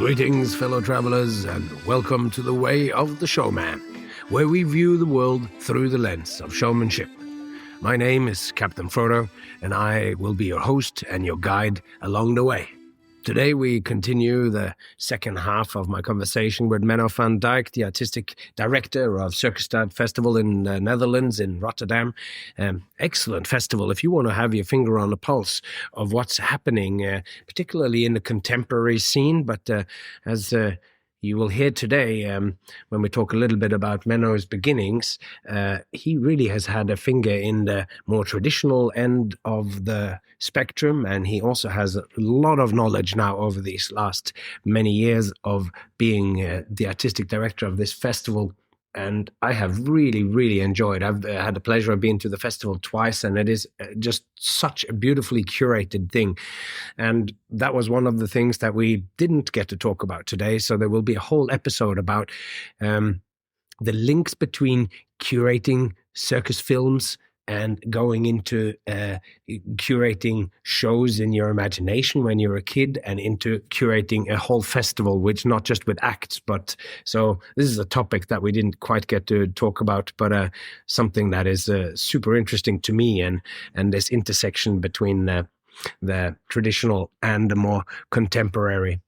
Greetings, fellow travelers, and welcome to the Way of the Showman, where we view the world through the lens of showmanship. My name is Captain Frodo, and I will be your host and your guide along the way. Today we continue the second half of my conversation with Menno van Dyke, the artistic director of Circusstad Festival in the Netherlands, in Rotterdam. Excellent festival if you want to have your finger on the pulse of what's happening, particularly in the contemporary scene. But as you will hear today, when we talk a little bit about Menno's beginnings, he really has had a finger in the more traditional end of the spectrum, and he also has a lot of knowledge now over these last many years of being the artistic director of this festival. And I have really, really enjoyed. I've had the pleasure of being to the festival twice, and it is just such a beautifully curated thing. And that was one of the things that we didn't get to talk about today. So there will be a whole episode about the links between curating circus films and going into curating shows in your imagination when you're a kid, and into curating a whole festival, which not just with acts, but so this is a topic that we didn't quite get to talk about, but something that is super interesting to me, and this intersection between the traditional and the more contemporary.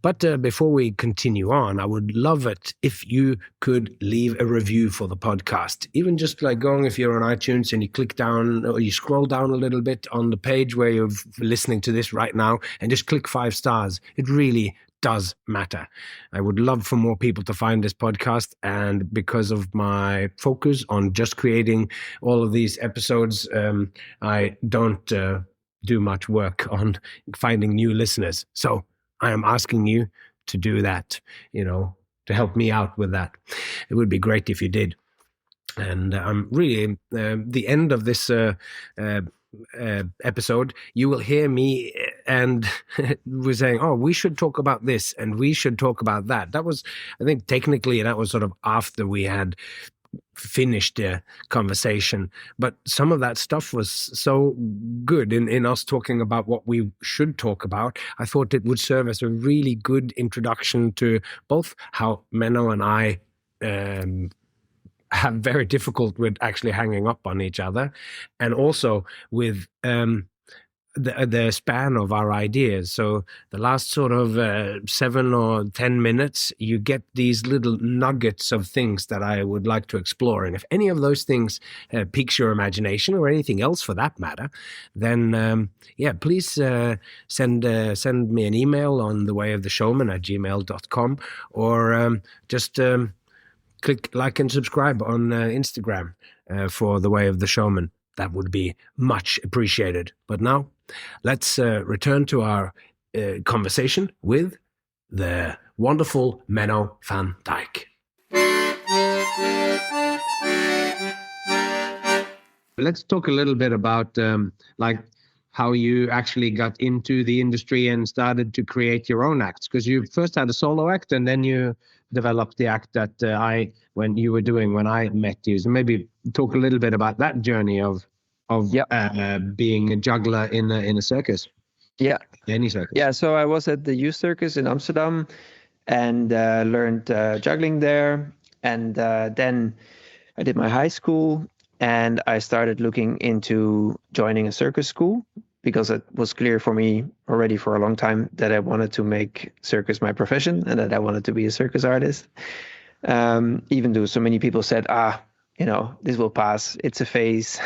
But before we continue on, I would love it if you could leave a review for the podcast. Even just like going, if you're on iTunes and you click down or you scroll down a little bit on the page where you're listening to this right now and just click 5 stars. It really does matter. I would love for more people to find this podcast, and because of my focus on just creating all of these episodes, I don't do much work on finding new listeners. So I am asking you to do that, to help me out with that. It would be great if you did. And I'm really, the end of this episode, you will hear me and we're saying, oh, we should talk about this and we should talk about that. That was, I think technically that was sort of after we had finished the conversation, but some of that stuff was so good in us talking about what we should talk about. I thought it would serve as a really good introduction to both how Menno and I have very difficult with actually hanging up on each other, and also with the span of our ideas. So the last sort of 7 or 10 minutes, you get these little nuggets of things that I would like to explore. And if any of those things piques your imagination, or anything else for that matter, then please send me an email on thewayoftheshowman@gmail.com, or just click like and subscribe on Instagram for The Way of the Showman. That would be much appreciated. But now, let's return to our conversation with the wonderful Menno van Dyke. Let's talk a little bit about how you actually got into the industry and started to create your own acts. Because you first had a solo act, and then you developed the act that when I met you. So maybe talk a little bit about that journey of being a juggler in a circus. Yeah. Any circus. Yeah. So I was at the youth circus in Amsterdam and learned juggling there. And then I did my high school, and I started looking into joining a circus school, because it was clear for me already for a long time that I wanted to make circus my profession and that I wanted to be a circus artist. Even though so many people said, this will pass, it's a phase.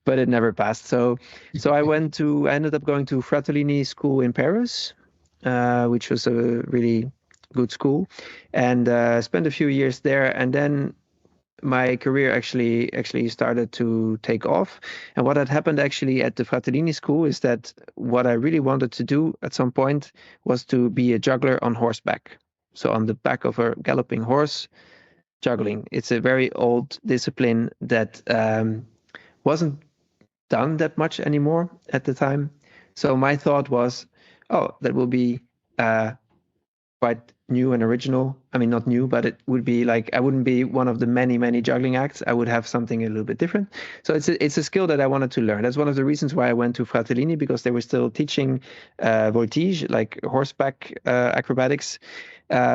But it never passed. So I ended up going to Fratellini school in Paris, which was a really good school, and spent a few years there. And then my career actually started to take off. And what had happened actually at the Fratellini school is that what I really wanted to do at some point was to be a juggler on horseback. So on the back of a galloping horse, juggling. It's a very old discipline that wasn't done that much anymore at the time. So my thought was, that will be quite new and original. I mean, not new, but it would be like I wouldn't be one of the many juggling acts. I would have something a little bit different. So it's a skill that I wanted to learn. That's one of the reasons why I went to Fratellini, because they were still teaching voltige, like horseback acrobatics.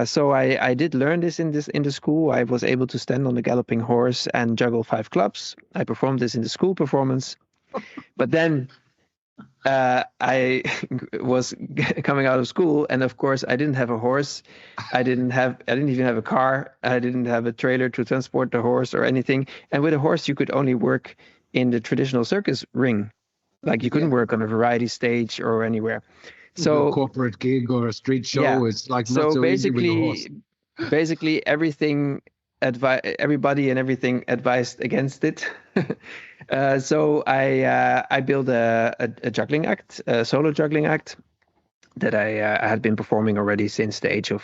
So I did learn this in the school. I was able to stand on the galloping horse and juggle 5 clubs. I performed this in the school performance, but then I was coming out of school, and of course, I didn't have a horse. I didn't even have a car. I didn't have a trailer to transport the horse or anything. And with a horse, you could only work in the traditional circus ring. Like you couldn't work on a variety stage or anywhere. So a corporate gig or a street show, yeah, it's like not so so easy with a horse. basically everything everybody and everything advised against it. So I built a juggling act, a solo juggling act that I had been performing already since the age of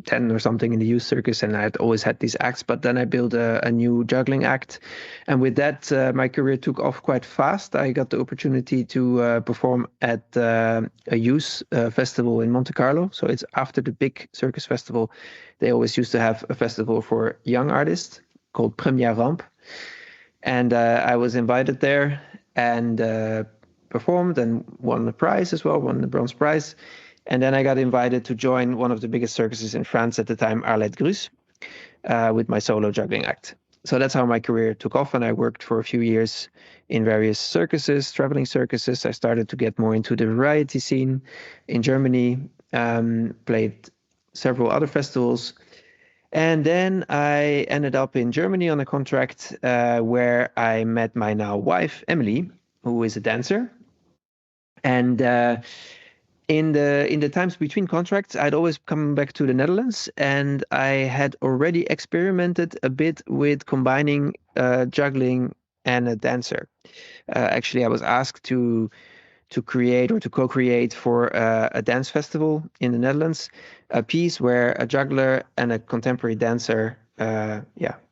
10 or something in the youth circus, and I had always had these acts. But then I built a new juggling act, and with that, my career took off quite fast. I got the opportunity to perform at a youth festival in Monte Carlo. So it's after the big circus festival. They always used to have a festival for young artists called Première Rampe, and I was invited there and performed and won the prize as well, won the bronze prize. And then I got invited to join one of the biggest circuses in France at the time, Arlette Grus, with my solo juggling act. So that's how my career took off, and I worked for a few years in various circuses, traveling circuses. I started to get more into the variety scene in Germany, played several other festivals. And then I ended up in Germany on a contract where I met my now wife, Emily, who is a dancer. And in the times between contracts, I'd always come back to the Netherlands, and I had already experimented a bit with combining juggling and a dancer. Actually, I was asked to create or to co-create for a dance festival in the Netherlands, a piece where a juggler and a contemporary dancer,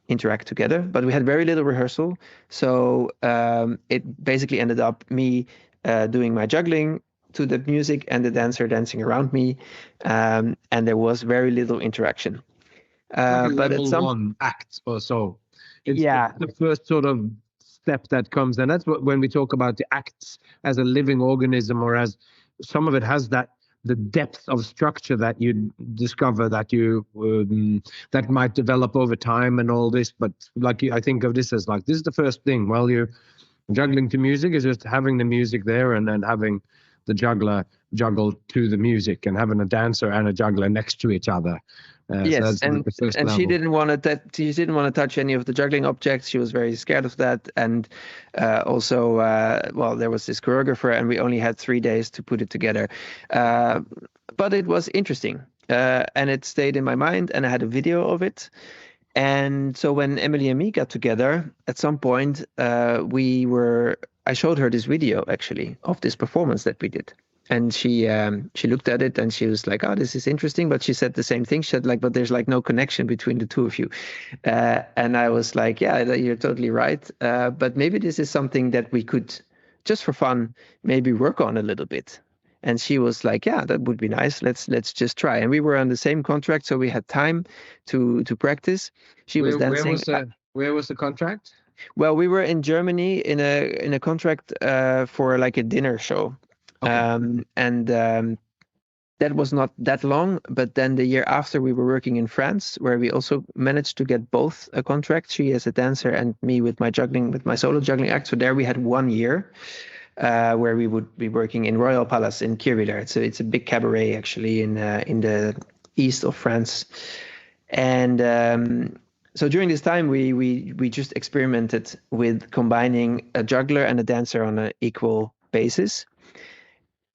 interact together. But we had very little rehearsal, so it basically ended up me doing my juggling to the music and the dancer dancing around me, and there was very little interaction. Like a But at level some one act or so. It's yeah, the first sort of step that comes, and that's what when we talk about the acts as a living organism, or as some of it has that the depth of structure that you discover that you that might develop over time and all this. But like I think of this as like this is the first thing. Well, you're juggling to music is just having the music there and then having the juggler juggle to the music and having a dancer and a juggler next to each other. So yes, that's the first and she level. didn't want to she didn't want to touch any of the juggling objects. She was very scared of that, and also, well, there was this choreographer, and we only had 3 days to put it together. But it was interesting, and it stayed in my mind, and I had a video of it. And so when Emily and me got together, at some point, I showed her this video actually of this performance that we did. And she looked at it and she was like, "Oh, this is interesting." But she said the same thing. She said like, "But there's like no connection between the two of you." And I was like, "Yeah, you're totally right. But maybe this is something that we could, just for fun, maybe work on a little bit." And she was like, "Yeah, that would be nice. Let's just try." And we were on the same contract, so we had time to practice. She was dancing. Where was the contract? Well, we were in Germany in a contract for like a dinner show. Okay. And that was not that long, but then the year after we were working in France, where we also managed to get both a contract, she as a dancer and me with my solo juggling act. So there we had 1 year where we would be working in Royal Palace in Kirviller. It's a big cabaret actually in the east of France. And so during this time, we just experimented with combining a juggler and a dancer on an equal basis.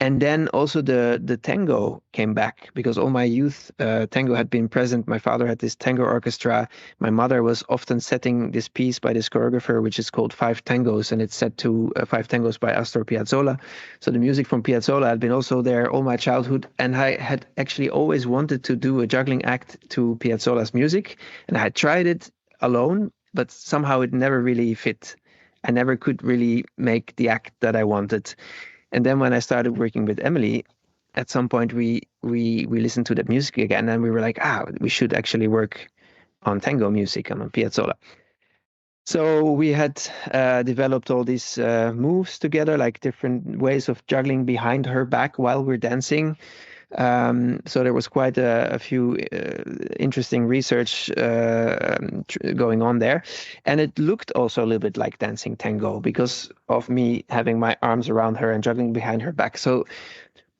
And then also the tango came back, because all my youth tango had been present. My father had this tango orchestra. My mother was often setting this piece by this choreographer, which is called Five Tangos, and it's set to Five Tangos by Astor Piazzolla. So the music from Piazzolla had been also there all my childhood, and I had actually always wanted to do a juggling act to Piazzolla's music, and I had tried it alone, but somehow it never really fit. I never could really make the act that I wanted. And then when I started working with Emily, at some point we listened to that music again, and we were like, we should actually work on tango music and on piazzolla. So we had developed all these moves together, like different ways of juggling behind her back while we're dancing. So there was quite a few interesting research going on there. And it looked also a little bit like dancing tango because of me having my arms around her and juggling behind her back. So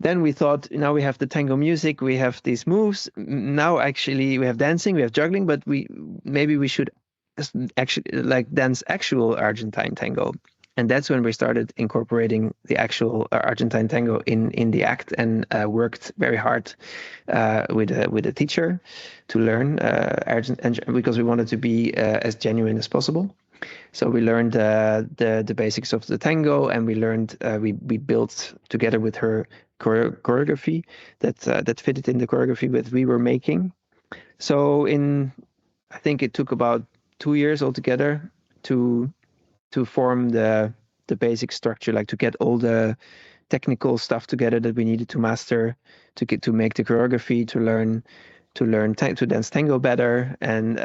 then we thought, now we have the tango music, we have these moves. Now actually we have dancing, we have juggling, but maybe we should actually like dance actual Argentine tango. And that's when we started incorporating the actual Argentine tango in the act, and worked very hard with a teacher to learn because we wanted to be as genuine as possible. So we learned the basics of the tango, and we learned we built together with her choreography that fitted in the choreography that we were making. So I think it took about 2 years altogether to form the basic structure, like to get all the technical stuff together that we needed to master, to make the choreography, to learn to dance tango better. And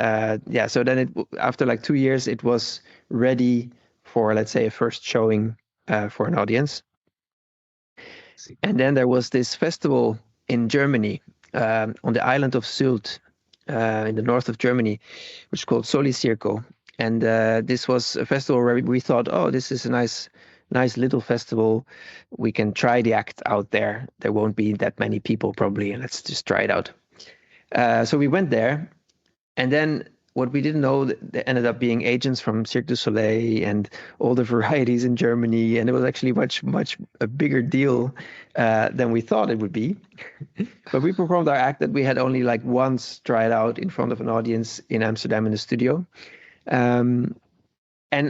so then after like 2 years, it was ready for, let's say, a first showing for an audience. And then there was this festival in Germany, on the island of Sylt, in the north of Germany, which is called Soli Circo. And this was a festival where we thought, this is a nice little festival. We can try the act out there. There won't be that many people probably, and let's just try it out. So we went there, and then what we didn't know, they ended up being agents from Cirque du Soleil and all the varieties in Germany, and it was actually much a bigger deal than we thought it would be. But we performed our act that we had only like once tried out in front of an audience in Amsterdam in the studio. And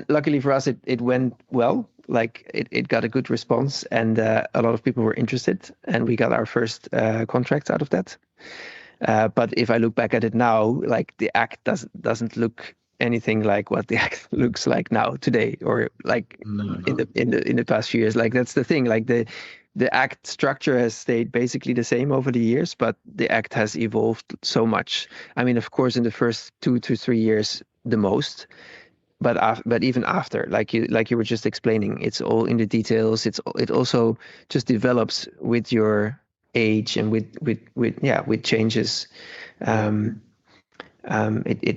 luckily for us, it went well. Like it got a good response, and a lot of people were interested, and we got our first contracts out of that. But if I look back at it now, like the act doesn't look anything like what the act looks like now today, or like in the past few years. Like that's the thing. Like the act structure has stayed basically the same over the years, but the act has evolved so much. I mean, of course, in the first 2 to 3 years, the most. But even after, like you were just explaining, it's all in the details. It also just develops with your age and with changes. It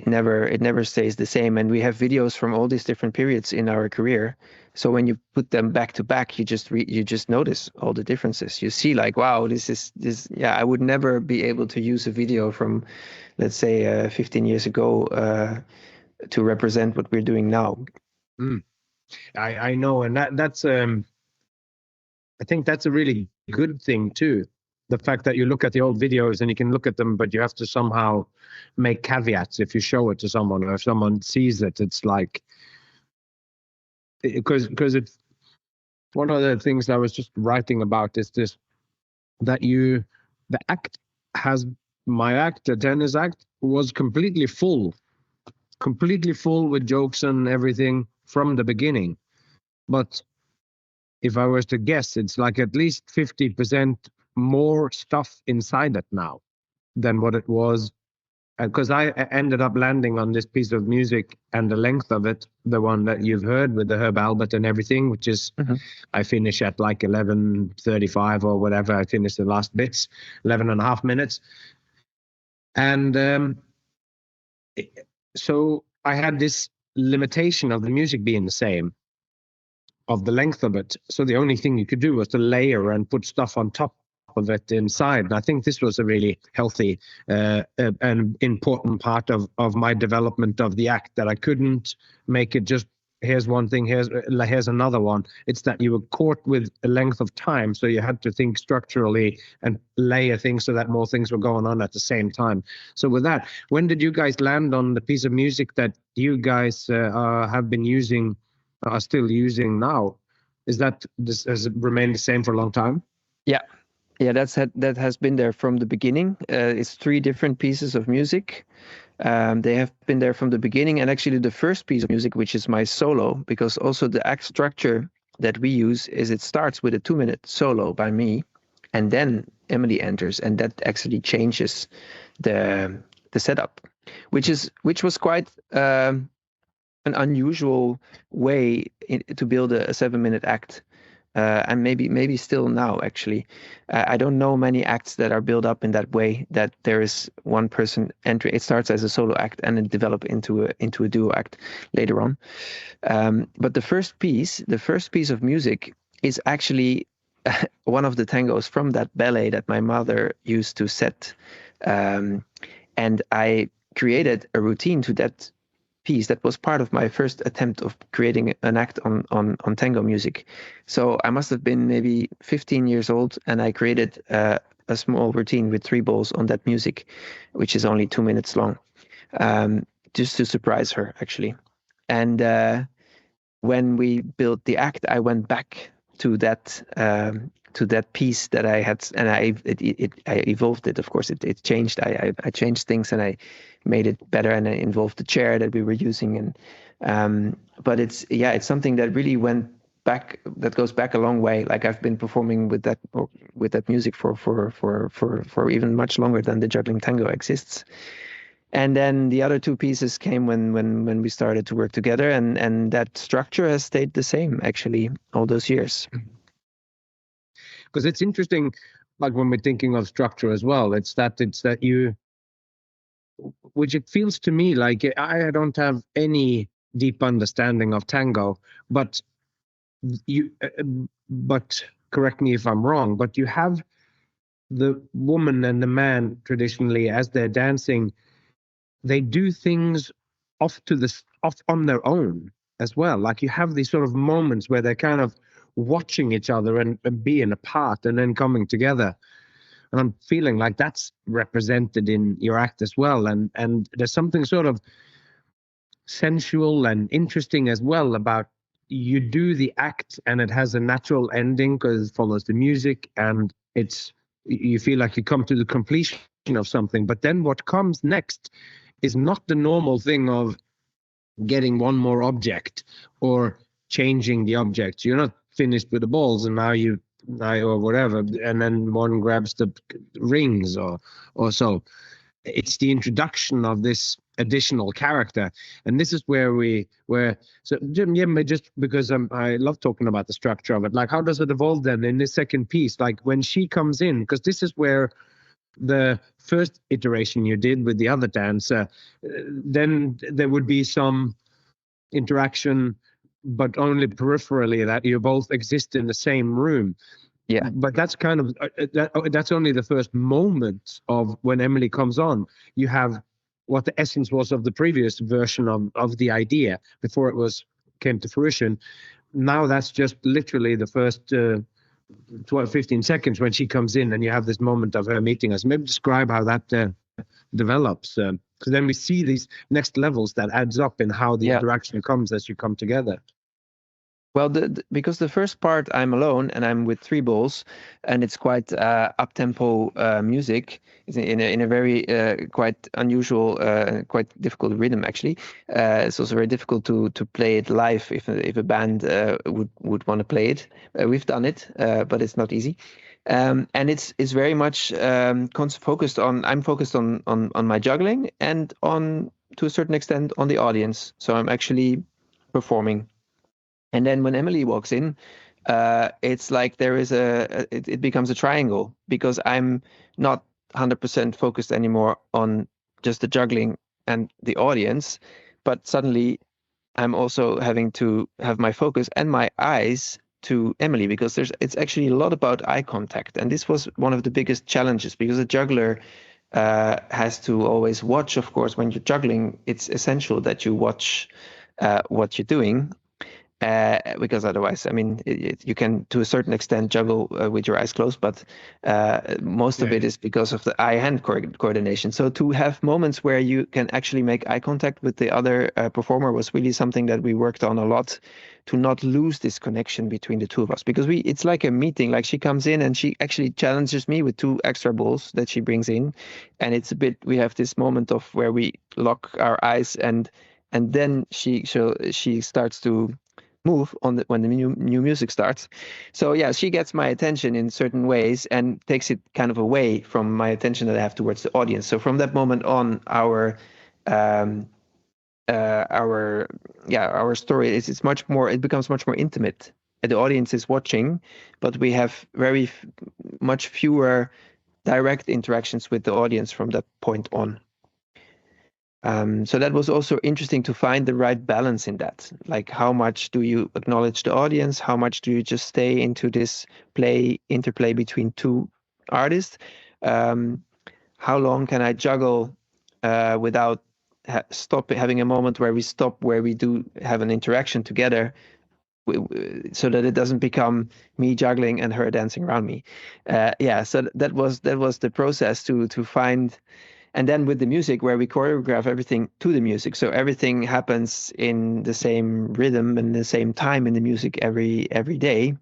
never stays the same. And we have videos from all these different periods in our career. So when you put them back to back, you just notice all the differences. You see, like, wow, this. Yeah, I would never be able to use a video from, let's say, 15 years ago to represent what we're doing now. I know, and that's I think that's a really good thing too. The fact that you look at the old videos and you can look at them, but you have to somehow make caveats if you show it to someone, or if someone sees it. It's like, because it's one of the things I was just writing about is this, that the act my act, the tennis act, was completely full with jokes and everything from the beginning. But if I was to guess, it's like at least 50% more stuff inside it now than what it was. Because I ended up landing on this piece of music and the length of it, the one that you've heard with the Herb Albert and everything, which is, I finish at like 11:35 or whatever. I finish the last bits, 11 and a half minutes. And so I had this limitation of the music being the same, of the length of it. So the only thing you could do was to layer and put stuff on top of it inside. And I think this was a really healthy and important part of my development of the act, that I couldn't make it just, here's one thing, here's another one. It's that you were caught with a length of time, so you had to think structurally and layer things so that more things were going on at the same time. So with that, when did you guys land on the piece of music that you guys have been using, are still using now? Has it remained the same for a long time? Yeah, that has been there from the beginning. It's 3 different pieces of music. They have been there from the beginning, and actually the first piece of music, which is my solo, because also the act structure that we use is it starts with a 2-minute solo by me, and then Emily enters, and that actually changes the setup, which was quite an unusual way to build a 7-minute act. And maybe still now, actually. I don't know many acts that are built up in that way, that there is one person entering. It starts as a solo act and then develop into a duo act later on. But the first piece of music is actually one of the tangos from that ballet that my mother used to set. And I created a routine to that piece that was part of my first attempt of creating an act on tango music. So I must have been maybe 15 years old, and I created a small routine with 3 balls on that music, which is only 2 minutes long, just to surprise her, actually. And when we built the act, I went back to that piece that I had, and I evolved it. Of course, it changed. I changed things, and I made it better, and I involved the chair that we were using. And but it's something that really went back. That goes back a long way. Like, I've been performing with that music for even much longer than the Juggling Tango exists. And then the other 2 pieces came when we started to work together, and that structure has stayed the same, actually, all those years. Because it's interesting, like when we're thinking of structure as well, it's that you, which it feels to me like I don't have any deep understanding of tango, but but correct me if I'm wrong, but you have the woman and the man traditionally, as they're dancing, they do things off on their own as well. Like, you have these sort of moments where they're kind of watching each other and being apart and then coming together. And I'm feeling like that's represented in your act as well. And there's something sort of sensual and interesting as well about, you do the act and it has a natural ending because it follows the music, and you feel like you come to the completion of something. But then what comes next is not the normal thing of getting one more object or changing the objects. You're not finished with the balls and now or whatever, and then one grabs the rings or so. It's the introduction of this additional character, and this is so Jim, just because I love talking about the structure of it, like, how does it evolve then in this second piece, like when she comes in, because this is where the first iteration you did with the other dancer, then there would be some interaction, but only peripherally, that you both exist in the same room. Yeah. But that's kind of that's only the first moment of when Emily comes on. You have what the essence was of the previous version of the idea before it came to fruition. Now that's just literally the first 12, 15 seconds when she comes in, and you have this moment of her meeting us. Maybe describe how that develops, because then we see these next levels that adds up in how the interaction comes as you come together. Well, because the first part I'm alone and I'm with 3 balls, and it's quite up-tempo music. It's in a very quite unusual, quite difficult rhythm, actually. It's also very difficult to play it live if a band would want to play it. We've done it, but it's not easy. And it's very much focused on. I'm focused on my juggling, and to a certain extent on the audience. So I'm actually performing. And then when Emily walks in, it's like there is it becomes a triangle, because I'm not 100% focused anymore on just the juggling and the audience, but suddenly I'm also having to have my focus and my eyes to Emily, because it's actually a lot about eye contact. And this was one of the biggest challenges, because a juggler has to always watch. Of course, when you're juggling, it's essential that you watch what you're doing. Because otherwise, I mean, you can, to a certain extent, juggle with your eyes closed, but most of it is because of the eye-hand coordination. So to have moments where you can actually make eye contact with the other performer was really something that we worked on a lot, to not lose this connection between the 2 of us. Because it's like a meeting. Like, she comes in and she actually challenges me with 2 extra balls that she brings in, and it's we have this moment of where we lock our eyes, and then she starts to move when the new music starts. So yeah, she gets my attention in certain ways and takes it kind of away from my attention that I have towards the audience. So from that moment on, um, our story it's much more. It becomes much more intimate. The audience is watching, but we have much fewer direct interactions with the audience from that point on. So that was also interesting to find the right balance in that. Like, how much do you acknowledge the audience? How much do you just stay into this interplay between two artists? How long can I juggle without having a moment where we stop, where we do have an interaction together, so that it doesn't become me juggling and her dancing around me? So that was the process to find. And then with the music, where we choreograph everything to the music, so everything happens in the same rhythm and the same time in the music every day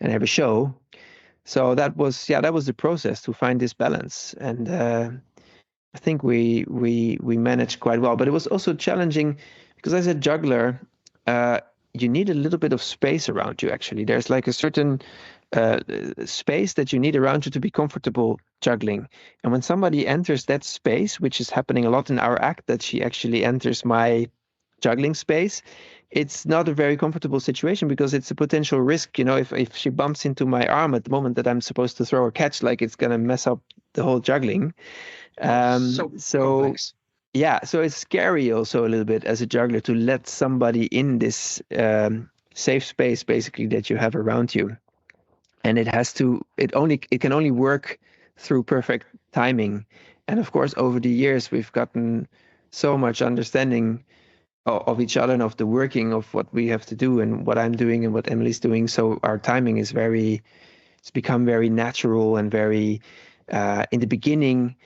and every show. So that was the process to find this balance, and I think we managed quite well. But it was also challenging because as a juggler, you need a little bit of space around you. Actually, there's like a certain space that you need around you to be comfortable juggling. And when somebody enters that space, which is happening a lot in our act, that she actually enters my juggling space, it's not a very comfortable situation because it's a potential risk. If she bumps into my arm at the moment that I'm supposed to throw or catch, like, it's going to mess up the whole juggling. So complex. Yeah, so it's scary also a little bit as a juggler to let somebody in this safe space, basically, that you have around you. And it can only work through perfect timing. And of course, over the years, we've gotten so much understanding of each other and of the working of what we have to do and what I'm doing and what Emily's doing. So our timing it's become very natural and very, in the beginning,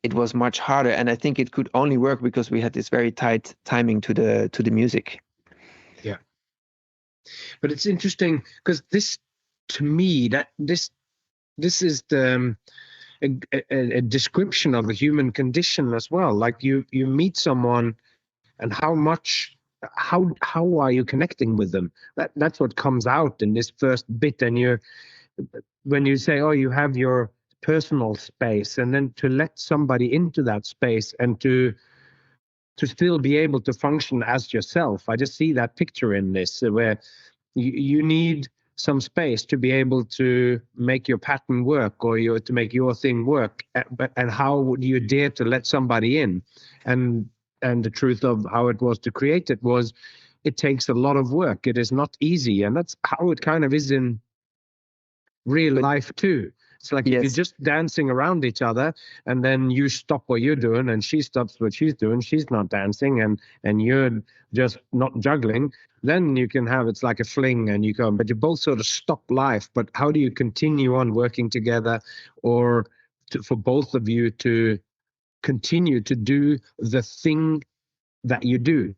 it was much harder. And I think it could only work because we had this very tight timing to the music. Yeah. But it's interesting because to me, this is a description of the human condition as well. Like you meet someone, and how are you connecting with them? That's what comes out in this first bit. And when you say, oh, you have your personal space, and then to let somebody into that space and to still be able to function as yourself. I just see that picture in this where you need some space to be able to make your pattern work or to make your thing work. And how would you dare to let somebody in? And the truth of how it was to create it was, it takes a lot of work. It is not easy. And that's how it kind of is in real life too. It's like, yes, if you're just dancing around each other and then you stop what you're doing and she stops what she's doing, she's not dancing and you're just not juggling, then you can have, it's like a fling and you go, but you both sort of stop life. But how do you continue on working together, or for both of you to continue to do the thing that you do,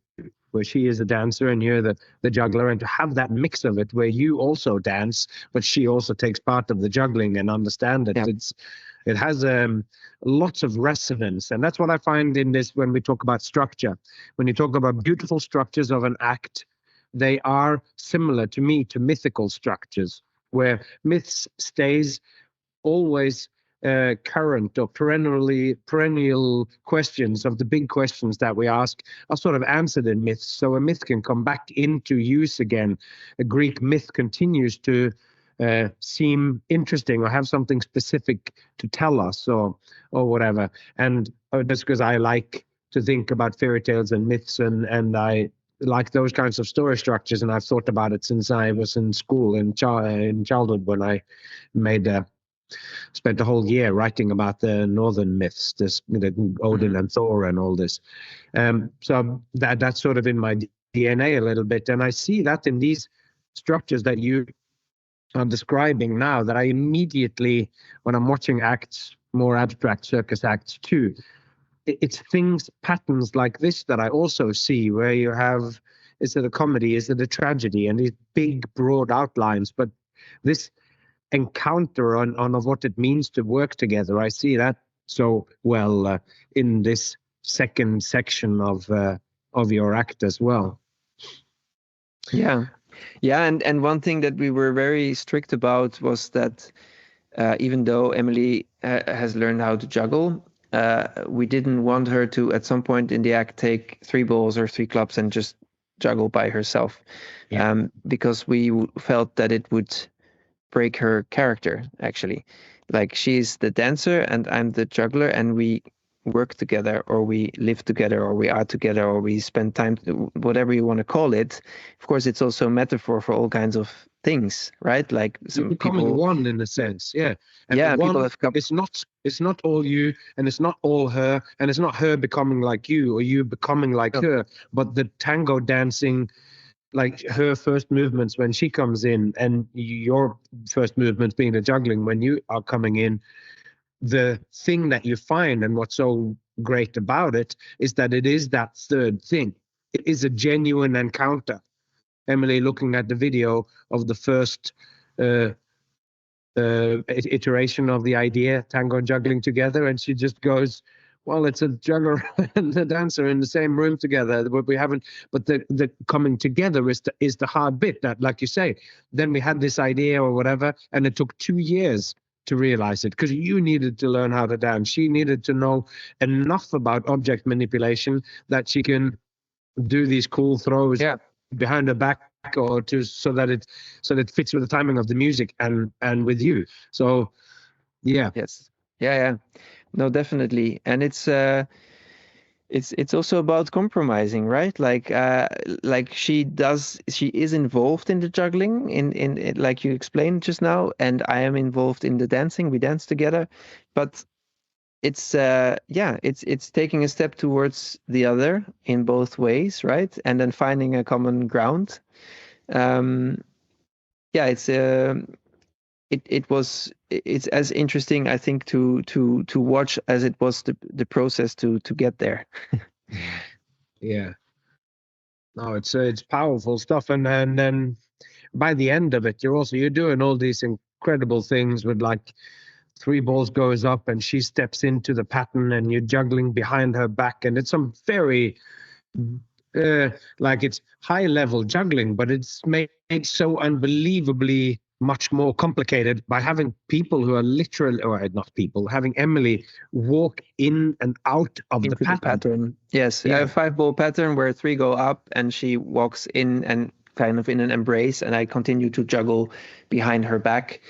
where she is a dancer and you're the juggler, and to have that mix of it where you also dance, but she also takes part of the juggling and understand it. Yeah. It has lots of resonance. And that's what I find in this when we talk about structure. When you talk about beautiful structures of an act, they are similar to me to mythical structures, where myths stays always current or perennial questions of the big questions that we ask are sort of answered in myths. So a myth can come back into use again. A Greek myth continues to seem interesting or have something specific to tell us or whatever. And that's because I like to think about fairy tales and myths, and I like those kinds of story structures. And I've thought about it since I was in school in childhood, when I spent a whole year writing about the northern myths, Odin and Thor and all this. So that's sort of in my DNA a little bit. And I see that in these structures that you are describing now, that I immediately, when I'm watching acts, more abstract circus acts too, it's patterns like this that I also see, where you have, is it a comedy, is it a tragedy, and these big, broad outlines. But this encounter on what it means to work together, I see that so well in this second section of your act as well. Yeah, Yeah, and one thing that we were very strict about was that even though Emily has learned how to juggle, we didn't want her to, at some point in the act, take 3 balls or 3 clubs and just juggle by herself, because we felt that it would break her character, actually. Like, she's the dancer and I'm the juggler, and we work together, or we live together, or we are together, or we spend time, whatever you want to call it. Of course, it's also a metaphor for all kinds of things, right? Like, You're some becoming people, one in a sense, yeah. And the yeah, people one have come, it's not all you, and it's not all her, and it's not her becoming like you or you becoming like oh, her, but the tango dancing, like her first movements when she comes in, and your first movements being the juggling when you are coming in. The thing that you find, and what's so great about it, is that it is that third thing. It is a genuine encounter. Emily, looking at the video of the first uh, iteration of the idea, tango and juggling together, and she just goes, well, it's a juggler and a dancer in the same room together, but we haven't. But the coming together is the hard bit. That, like you say, then we had this idea or whatever, and it took 2 years to realize it, because you needed to learn how to dance. She needed to know enough about object manipulation that she can do these cool throws yeah, behind her back, or to so that it fits with the timing of the music and with you. So yeah. yes, yeah. No, definitely. And it's also about compromising, right? Like she is involved in the juggling, in like you explained just now, and I am involved in the dancing. We dance together, but it's yeah, it's taking a step towards the other in both ways, right? And then finding a common ground. Um, yeah, it's as interesting, I think, to watch as it was the process to get there. Yeah, no, it's powerful stuff, and then by the end of it, you're doing all these incredible things with, like, 3 balls goes up and she steps into the pattern and you're juggling behind her back, and it's some very uh, like, it's high level juggling, but it's made so unbelievably much more complicated by having people who are literally, or not people, having Emily walk in and out of the Into the pattern. pattern. Yes, a Yeah. 5 ball pattern where 3 go up and she walks in and kind of in an embrace, and I continue to juggle behind her back.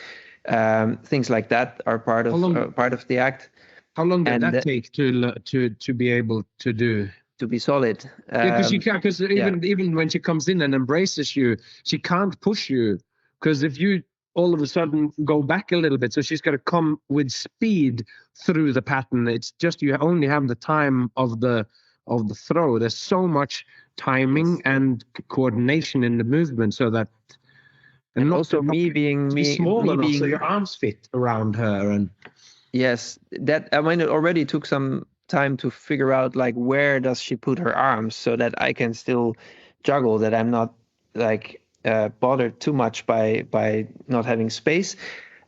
Things like that are How long? part of the act, How long did and that take to be able to do? to be solid. Yeah, because Yeah, even when she comes in and embraces you, she can't push you, because if you all of a sudden go back a little bit, so she's got to come with speed through the pattern. It's just, you only have the time of the throw. There's so much yes. timing and coordination in the movement, so that, and And not to, also not me to being be small me enough so being your arms fit around her. And yes, that, I mean, it already took some time to figure out, like, where does she put her arms so that I can still juggle, that I'm not, like, bothered too much by not having space.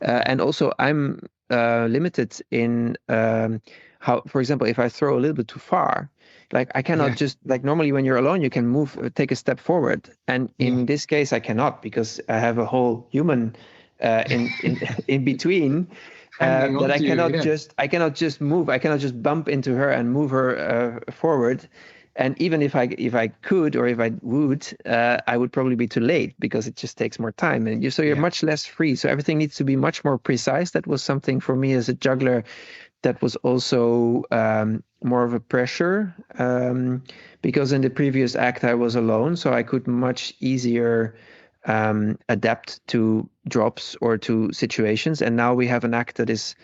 And also I'm limited in how, for example, if I throw a little bit too far, like, I cannot yeah, just, like, normally when you're alone you can move, take a step forward, and yeah, in this case I cannot, because I have a whole human in in between, hanging that on to you. Yeah, I cannot just move. I cannot just bump into her and move her forward. And even if I could, or if I would, I would probably be too late, because it just takes more time, and you're yeah. much less free. So everything needs to be much more precise. That was something for me as a juggler that was also more of a pressure, because in the previous act I was alone, so I could much easier adapt to drops or to situations. And now we have an act that is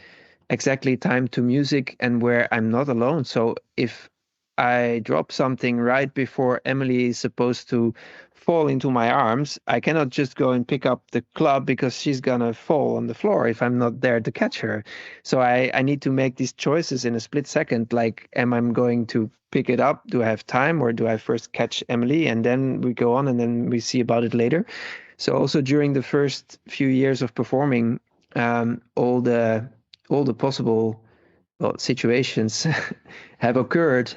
exactly timed to music and where I'm not alone. So if I drop something right before Emily is supposed to fall into my arms, I cannot just go and pick up the club, because she's gonna fall on the floor if I'm not there to catch her. So I need to make these choices in a split second. Like, am I going to pick it up? Do I have time, or do I first catch Emily and then we go on and then we see about it later? So also during the first few years of performing, all the possible, well, situations have occurred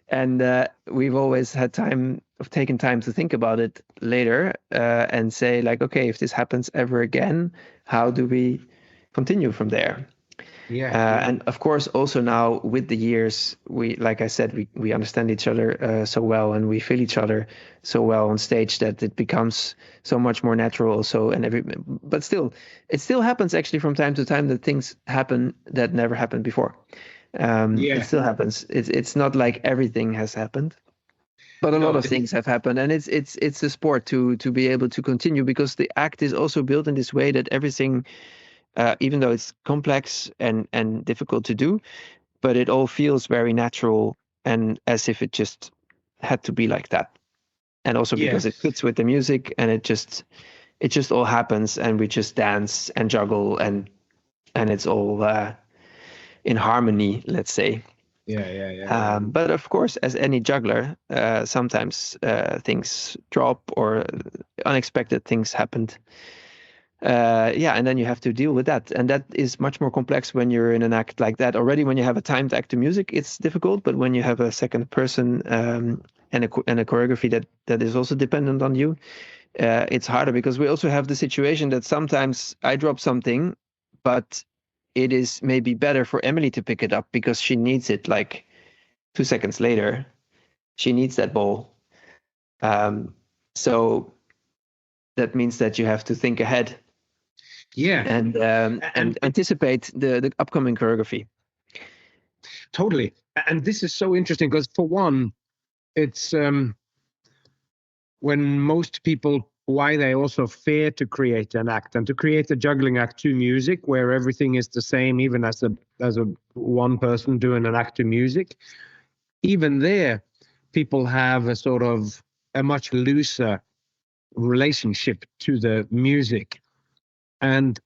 And we've always had taken time to think about it later and say like, okay, if this happens ever again, how do we continue from there? And of course, also now with the years, like I said, we understand each other so well, and we feel each other so well on stage that it becomes so much more natural. So, but still, it still happens actually from time to time that things happen that never happened before. It still happens. It's not like everything has happened, but a lot of things have happened, and it's a sport to be able to continue, because the act is also built in this way that everything, even though it's complex and difficult to do, but it all feels very natural and as if it just had to be like that. And also because it fits with the music, and it just all happens, and we just dance and juggle, and it's all in harmony, let's say. But of course, as any juggler, sometimes things drop or unexpected things happened. And then you have to deal with that, and that is much more complex when you're in an act like that. Already, when you have a timed act to music, it's difficult, but when you have a second person and a choreography that is also dependent on you, it's harder, because we also have the situation that sometimes I drop something, but it is maybe better for Emily to pick it up because she needs it like 2 seconds later. She needs that ball. So that means that you have to think ahead. And anticipate the upcoming choreography. Totally. And this is so interesting because, for one, it's when most people, why they also fear to create an act and to create a juggling act to music where everything is the same, even as a one person doing an act to music. Even there, people have a sort of a much looser relationship to the music. And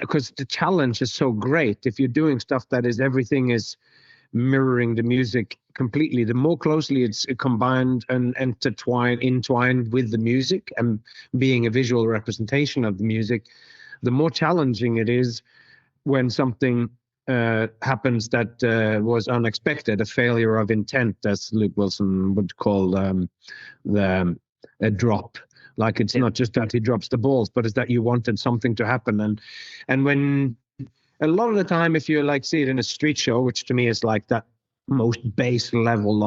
because the challenge is so great, if you're doing stuff that is everything is mirroring the music completely, the more closely it's combined and entwined with the music and being a visual representation of the music, the more challenging it is when something happens that was unexpected, a failure of intent, as Luke Wilson would call a drop. Like, it's not just that he drops the balls, but it's that you wanted something to happen. And when a lot of the time, if you like see it in a street show, which to me is like that most base level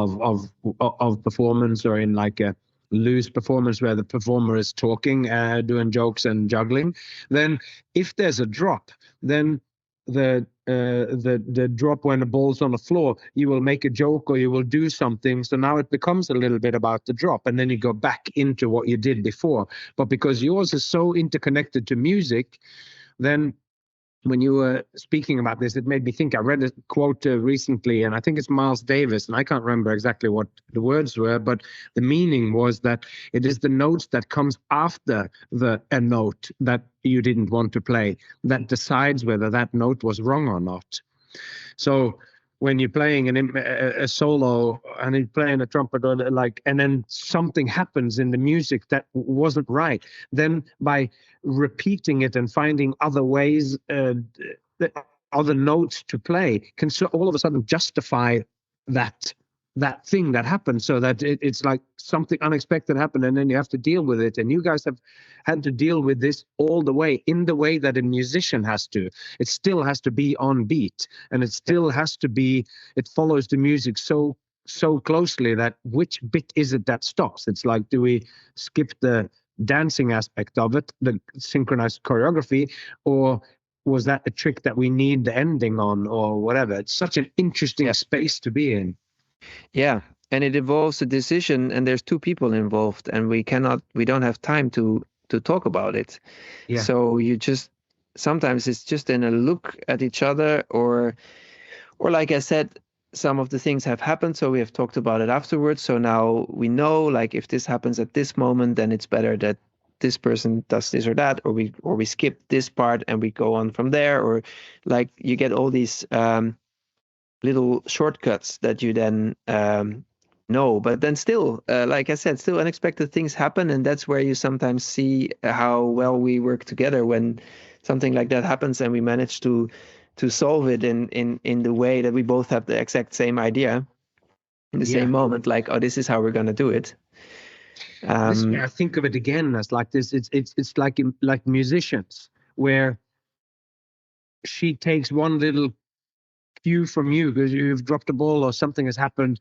of performance, or in like a loose performance where the performer is talking, doing jokes and juggling, then if there's a drop, then the drop when the ball's on the floor, you will make a joke or you will do something. So now it becomes a little bit about the drop, and then you go back into what you did before. But because yours is so interconnected to music, then when you were speaking about this, it made me think. I read a quote recently, and I think it's Miles Davis, and I can't remember exactly what the words were, but the meaning was that it is the notes that comes after a note that you didn't want to play that decides whether that note was wrong or not. So when you're playing a solo and you're playing a trumpet or and then something happens in the music that wasn't right, then by repeating it and finding other ways, other notes to play, can all of a sudden justify that thing that happened, so that it's like something unexpected happened, and then you have to deal with it. And you guys have had to deal with this all the way, in the way that a musician has to. It still has to be on beat, and it still has to be, it follows the music so closely that which bit is it that stops? It's like, do we skip the dancing aspect of it, the synchronized choreography, or was that a trick that we need the ending on, or whatever? It's such an interesting space to be in. Yeah, and it involves a decision, and there's two people involved, and we don't have time to talk about it. Yeah. So sometimes it's just in a look at each other, or like I said, some of the things have happened, so we have talked about it afterwards. So now we know, like, if this happens at this moment, then it's better that this person does this or that, or we skip this part and we go on from there, or like you get all these little shortcuts that you then know. But then still, like I said, still unexpected things happen, and that's where you sometimes see how well we work together when something like that happens and we manage to solve it in the way that we both have the exact same idea. in the same moment, like, oh, this is how we're going to do it. I think of it again as like this. It's like musicians, where she takes one little cue from you because you've dropped a ball or something has happened,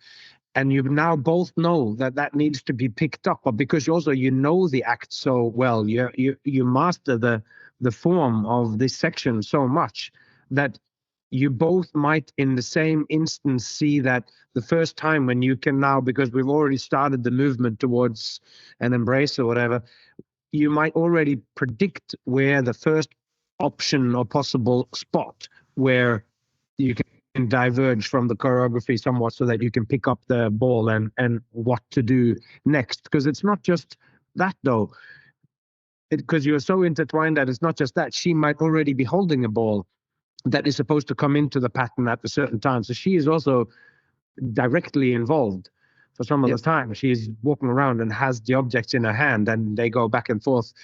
and you now both know that needs to be picked up. But because you know the act so well, you master the form of this section so much that you both might in the same instance see that the first time when you can now, because we've already started the movement towards an embrace or whatever, you might already predict where the first option or possible spot where you can diverge from the choreography somewhat so that you can pick up the ball and what to do next. Because it's not just that, though. Because you're so intertwined that it's not just that. She might already be holding a ball that is supposed to come into the pattern at a certain time. So she is also directly involved for some of the time. She's walking around and has the objects in her hand, and they go back and forth.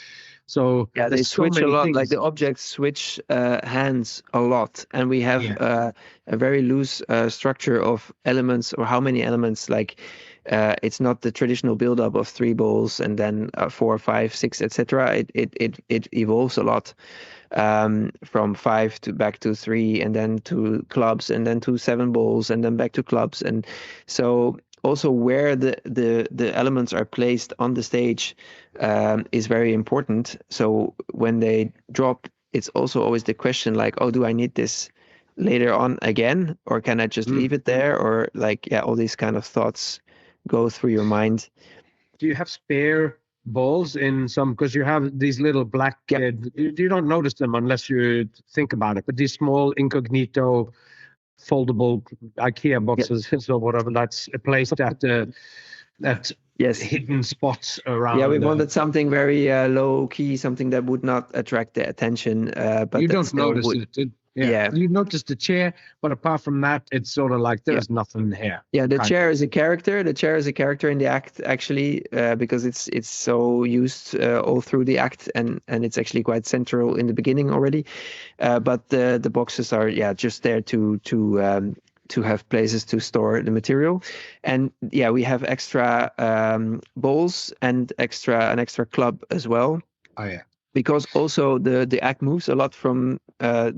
So yeah, they switch so a lot. things. Like the objects switch hands a lot, and we have a very loose structure of elements, or how many elements. Like it's not the traditional build-up of 3 balls and then 4, 5, 6, etc. It evolves a lot. From 5 to back to 3, and then to clubs, and then to 7 balls, and then back to clubs. And so also where the elements are placed on the stage is very important. So when they drop, it's also always the question like, oh, do I need this later on again, or can I just leave it there? Or like, all these kind of thoughts go through your mind. Do you have spare balls in some, because you have these little black you don't notice them unless you think about it, but these small incognito foldable IKEA boxes or whatever, that's placed at hidden spots around. We wanted something very low key, something that would not attract the attention, but you don't notice it. You notice the chair, but apart from that, it's sort of like there's nothing here. The chair is a character. The chair is a character in the act, actually, because it's so used all through the act, and it's actually quite central in the beginning already. But the boxes are just there to have places to store the material. And we have extra balls and an extra club as well. Oh yeah. Because also the act moves a lot from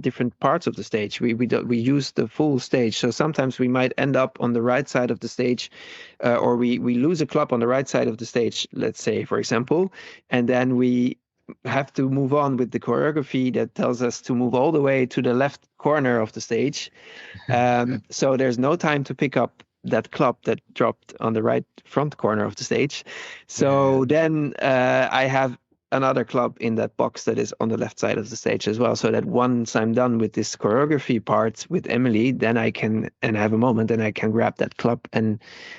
different parts of the stage. We use the full stage, so sometimes we might end up on the right side of the stage, or we lose a club on the right side of the stage, let's say, for example, and then we have to move on with the choreography that tells us to move all the way to the left corner of the stage. So there's no time to pick up that club that dropped on the right front corner of the stage. So then I have another club in that box that is on the left side of the stage as well, so that once I'm done with this choreography part with Emily, then I can have a moment and I can grab that club, and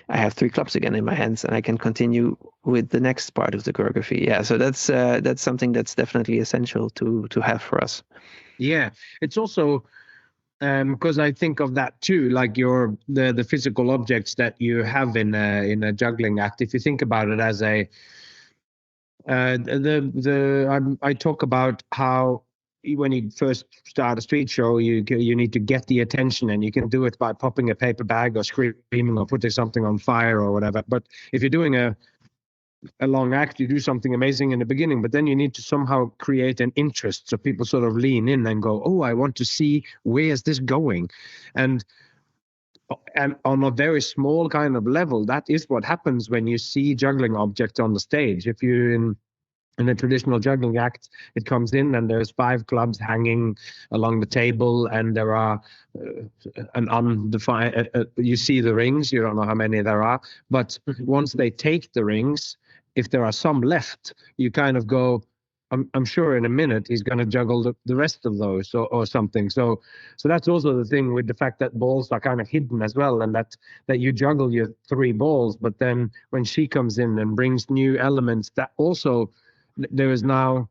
I have 3 clubs again in my hands, and I can continue with the next part of the choreography. So that's something that's definitely essential to have for us. It's also because I think of that too, like the physical objects that you have in a juggling act. If you think about it as a I talk about how when you first start a street show, you need to get the attention, and you can do it by popping a paper bag or screaming or putting something on fire or whatever. But if you're doing a long act, you do something amazing in the beginning, but then you need to somehow create an interest so people sort of lean in and go, oh, I want to see, where's this going? And on a very small kind of level, that is what happens when you see juggling objects on the stage. If you're in a traditional juggling act, it comes in and there's 5 clubs hanging along the table, and there are an undefined, you see the rings, you don't know how many there are, but once they take the rings, if there are some left, you kind of go, I'm sure in a minute he's going to juggle the rest of those or something. So that's also the thing with the fact that balls are kind of hidden as well, and that you juggle your 3 balls, but then when she comes in and brings new elements, that also there is now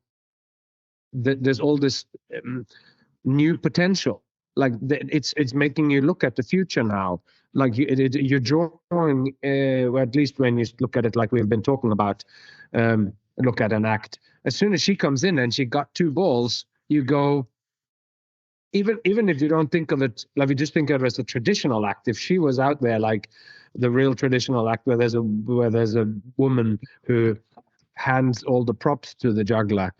there's all this new potential. Like it's making you look at the future now. Like you're drawing, at least when you look at it like we've been talking about, look at an act. As soon as she comes in and she got 2 balls, you go, even if you don't think of it, like you just think of it as a traditional act, if she was out there like the real traditional act where there's a woman who hands all the props to the juggler.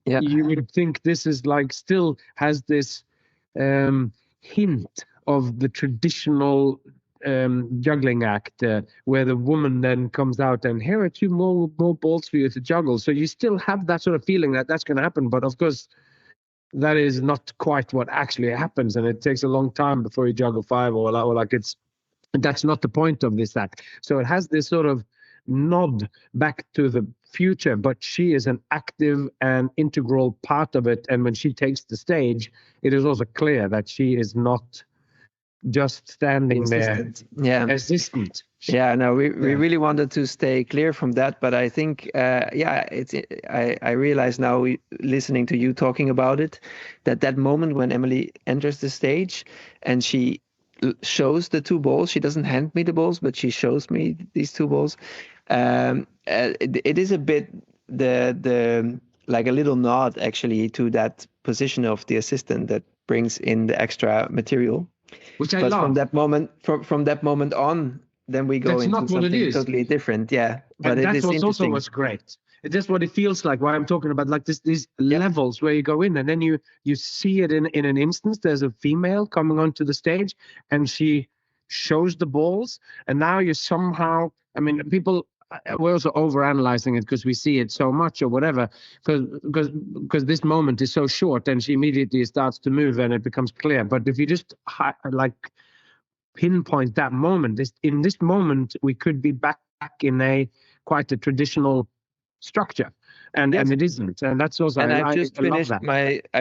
Yeah. You would think this is like still has this hint of the traditional juggling act where the woman then comes out and here are two more balls for you to juggle. So you still have that sort of feeling that that's going to happen. But of course, that is not quite what actually happens. And it takes a long time before you juggle five or like that's not the point of this act. So it has this sort of nod back to the future, but she is an active and integral part of it. And when she takes the stage, it is also clear that she is not just standing there assistant. Yeah, no, we really wanted to stay clear from that, but I think I realize now, listening to you talking about it, that moment when Emily enters the stage and she shows the two balls. She doesn't hand me the balls, but she shows me these two balls. It is a bit the like a little nod actually to that position of the assistant that brings in the extra material. Which I love. From that moment on, then we go into something totally different. Yeah, but that's also what's great. That's what it feels like. Why I'm talking about like these levels where you go in and then you see it in an instance. There's a female coming onto the stage and she shows the balls, and now you somehow. I mean, people. We're also overanalyzing it because we see it so much or whatever. Because this moment is so short, and she immediately starts to move, and it becomes clear. But if you just like pinpoint that moment, in this moment we could be back in quite a traditional structure, and it isn't, and that's also. And I've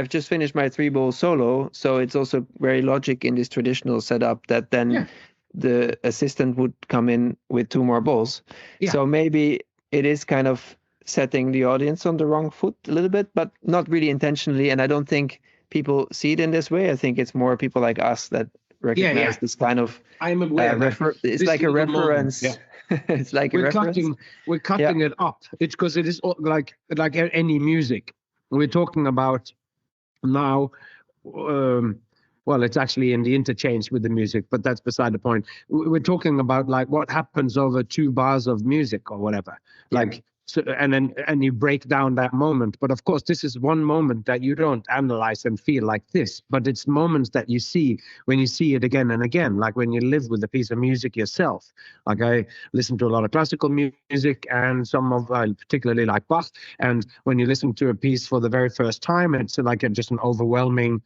just finished my 3-ball solo, so it's also very logic in this traditional setup that then the assistant would come in with 2 more balls. Yeah. So maybe it is kind of setting the audience on the wrong foot a little bit, but not really intentionally. And I don't think people see it in this way. I think it's more people like us that recognize this kind of. I'm aware. It's like a reference. It's like a reference. We're cutting it up. It's because it is like any music. We're talking about now. Well, it's actually in the interchange with the music, but that's beside the point. We're talking about like what happens over 2 bars of music or whatever. Like, so, and you break down that moment. But of course, this is one moment that you don't analyze and feel like this, but it's moments that you see when you see it again and again, like when you live with a piece of music yourself. Like I listen to a lot of classical music and some of, particularly like Bach. And when you listen to a piece for the very first time, it's like just an overwhelming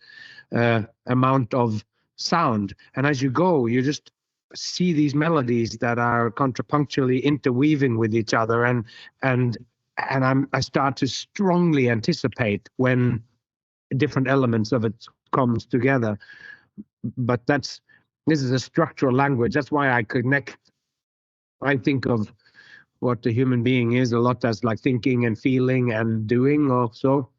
amount of sound. And as you go, you just see these melodies that are contrapunctually interweaving with each other, and I start to strongly anticipate when different elements of it comes together. But this is a structural language. That's why I think of what the human being is a lot as like thinking and feeling and doing also.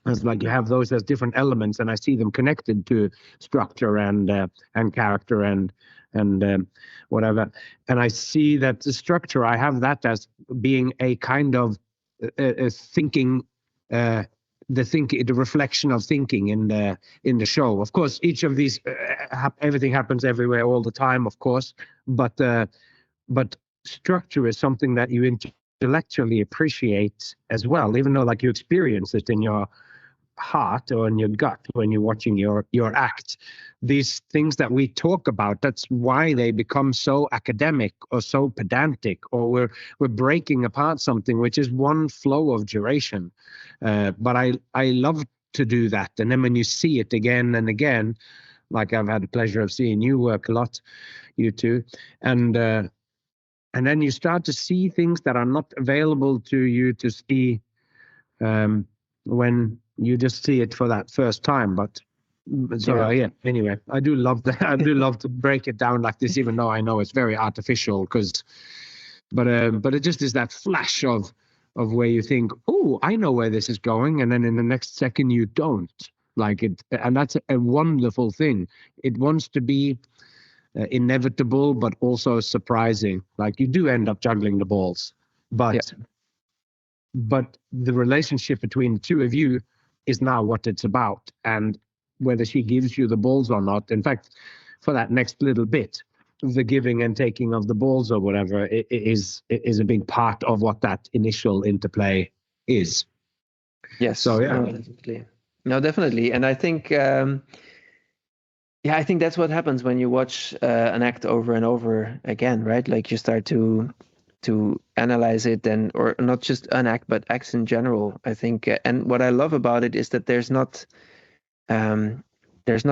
It's like you have those as different elements, and I see them connected to structure and character and whatever. And I see that the structure, I have that as being a kind of thinking, the reflection of thinking in the show. Of course, each of these, everything happens everywhere all the time, of course, but structure is something that you intellectually appreciate as well, even though like you experience it in your heart or in your gut when you're watching your act. These things that we talk about, that's why they become so academic or so pedantic, or we're breaking apart something which is one flow of duration. But I love to do that. And then when you see it again and again, like I've had the pleasure of seeing you work a lot, you two, and then you start to see things that are not available to you to see when you just see it for that first time. But anyway, I do love that. I do love to break it down like this, even though I know it's very artificial. But it just is that flash of where you think, oh, I know where this is going, and then in the next second you don't like it, and that's a wonderful thing. It wants to be inevitable, but also surprising. Like you do end up juggling the balls, but the relationship between the two of you is now what it's about, and whether she gives you the balls or not. In fact, for that next little bit, the giving and taking of the balls or whatever is a big part of what that initial interplay is. Yes. So yeah. No, definitely. No, definitely. And I think, I think that's what happens when you watch an act over and over again, right? Like you start to analyze it, and or not just an act, but acts in general. I think, and what I love about it is that there's not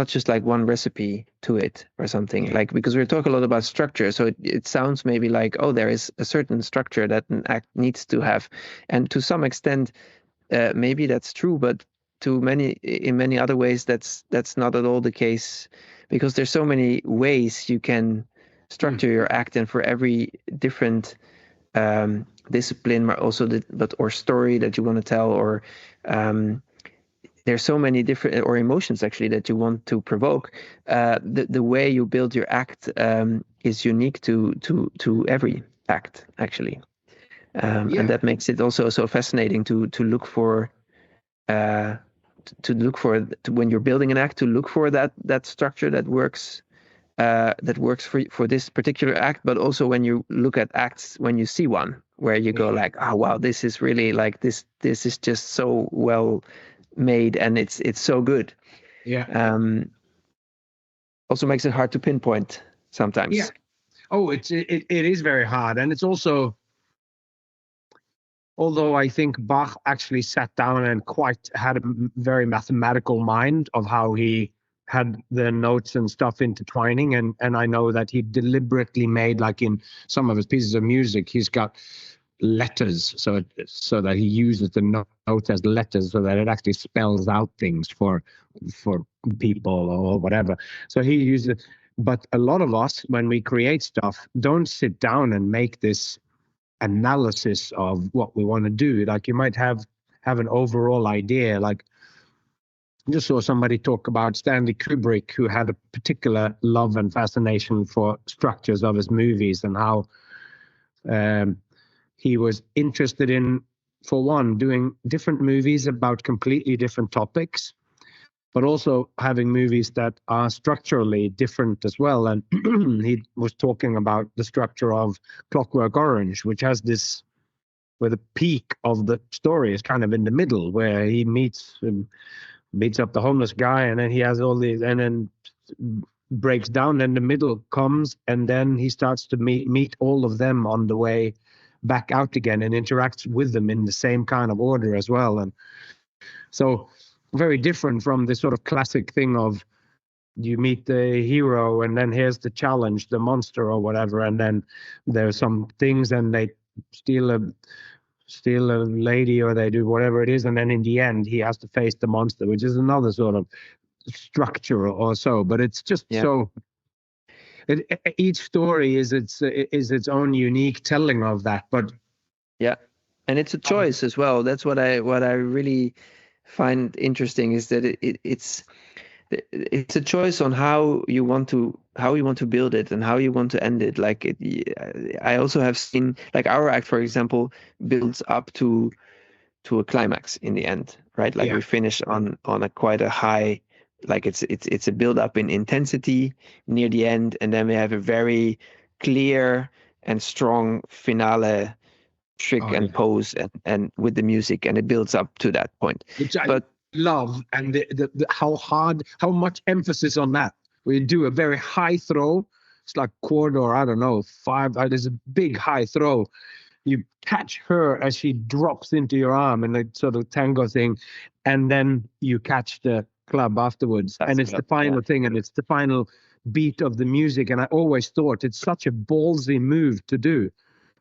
just like one recipe to it or something, like, because we talk a lot about structure, so it sounds maybe like, oh, there is a certain structure that an act needs to have, and to some extent maybe that's true, but in many other ways that's not at all the case, because there's so many ways you can structure your act, and for every different discipline, or story that you want to tell, or there's so many different, or emotions actually, that you want to provoke. The way you build your act is unique to every act, actually. And that makes it also so fascinating to look for, when you're building an act, to look for that structure that works for this particular act, but also when you look at acts, when you see one where you go like, oh wow, this is really like this is just so well made, and it's so good. Also makes it hard to pinpoint sometimes. It is very hard, and it's also, although I think Bach actually sat down and had a very mathematical mind of how he had the notes and stuff intertwining, and I know that he deliberately made, like in some of his pieces of music, he's got letters so that he uses the note as letters, so that it actually spells out things for people or whatever. So he uses it. But a lot of us, when we create stuff, don't sit down and make this analysis of what we want to do. Like, you might have an overall idea. Like, I just saw somebody talk about Stanley Kubrick, who had a particular love and fascination for structures of his movies, and how he was interested in, for one, doing different movies about completely different topics, but also having movies that are structurally different as well. And he was talking about the structure of Clockwork Orange, which has this, where the peak of the story is kind of in the middle, where he beats up the homeless guy, and then he has all these, and then breaks down, and the middle comes, and then he starts to meet all of them on the way back out again, and interacts with them in the same kind of order as well. And so very different from this sort of classic thing of, you meet the hero, and then here's the challenge, the monster or whatever, and then there's some things, and they steal a lady, or they do whatever it is, and then in the end he has to face the monster, which is another sort of structure or so. But it's just so each story is its own unique telling of that. But and it's a choice as well. That's what I really find interesting, is that it's a choice on how you want to build it and how you want to end it. Like I also have seen, like, our act, for example, builds up to a climax in the end, right? Like we finish on quite a high, like it's a build up in intensity near the end, and then we have a very clear and strong finale trick and pose, and with the music, and it builds up to that point. Which I love, and how much emphasis on that. We do a very high throw. It's like quarter, or I don't know, 5. There's a big high throw. You catch her as she drops into your arm in the sort of tango thing, and then you catch the club afterwards. And it's the final thing, and it's the final beat of the music. And I always thought it's such a ballsy move to do,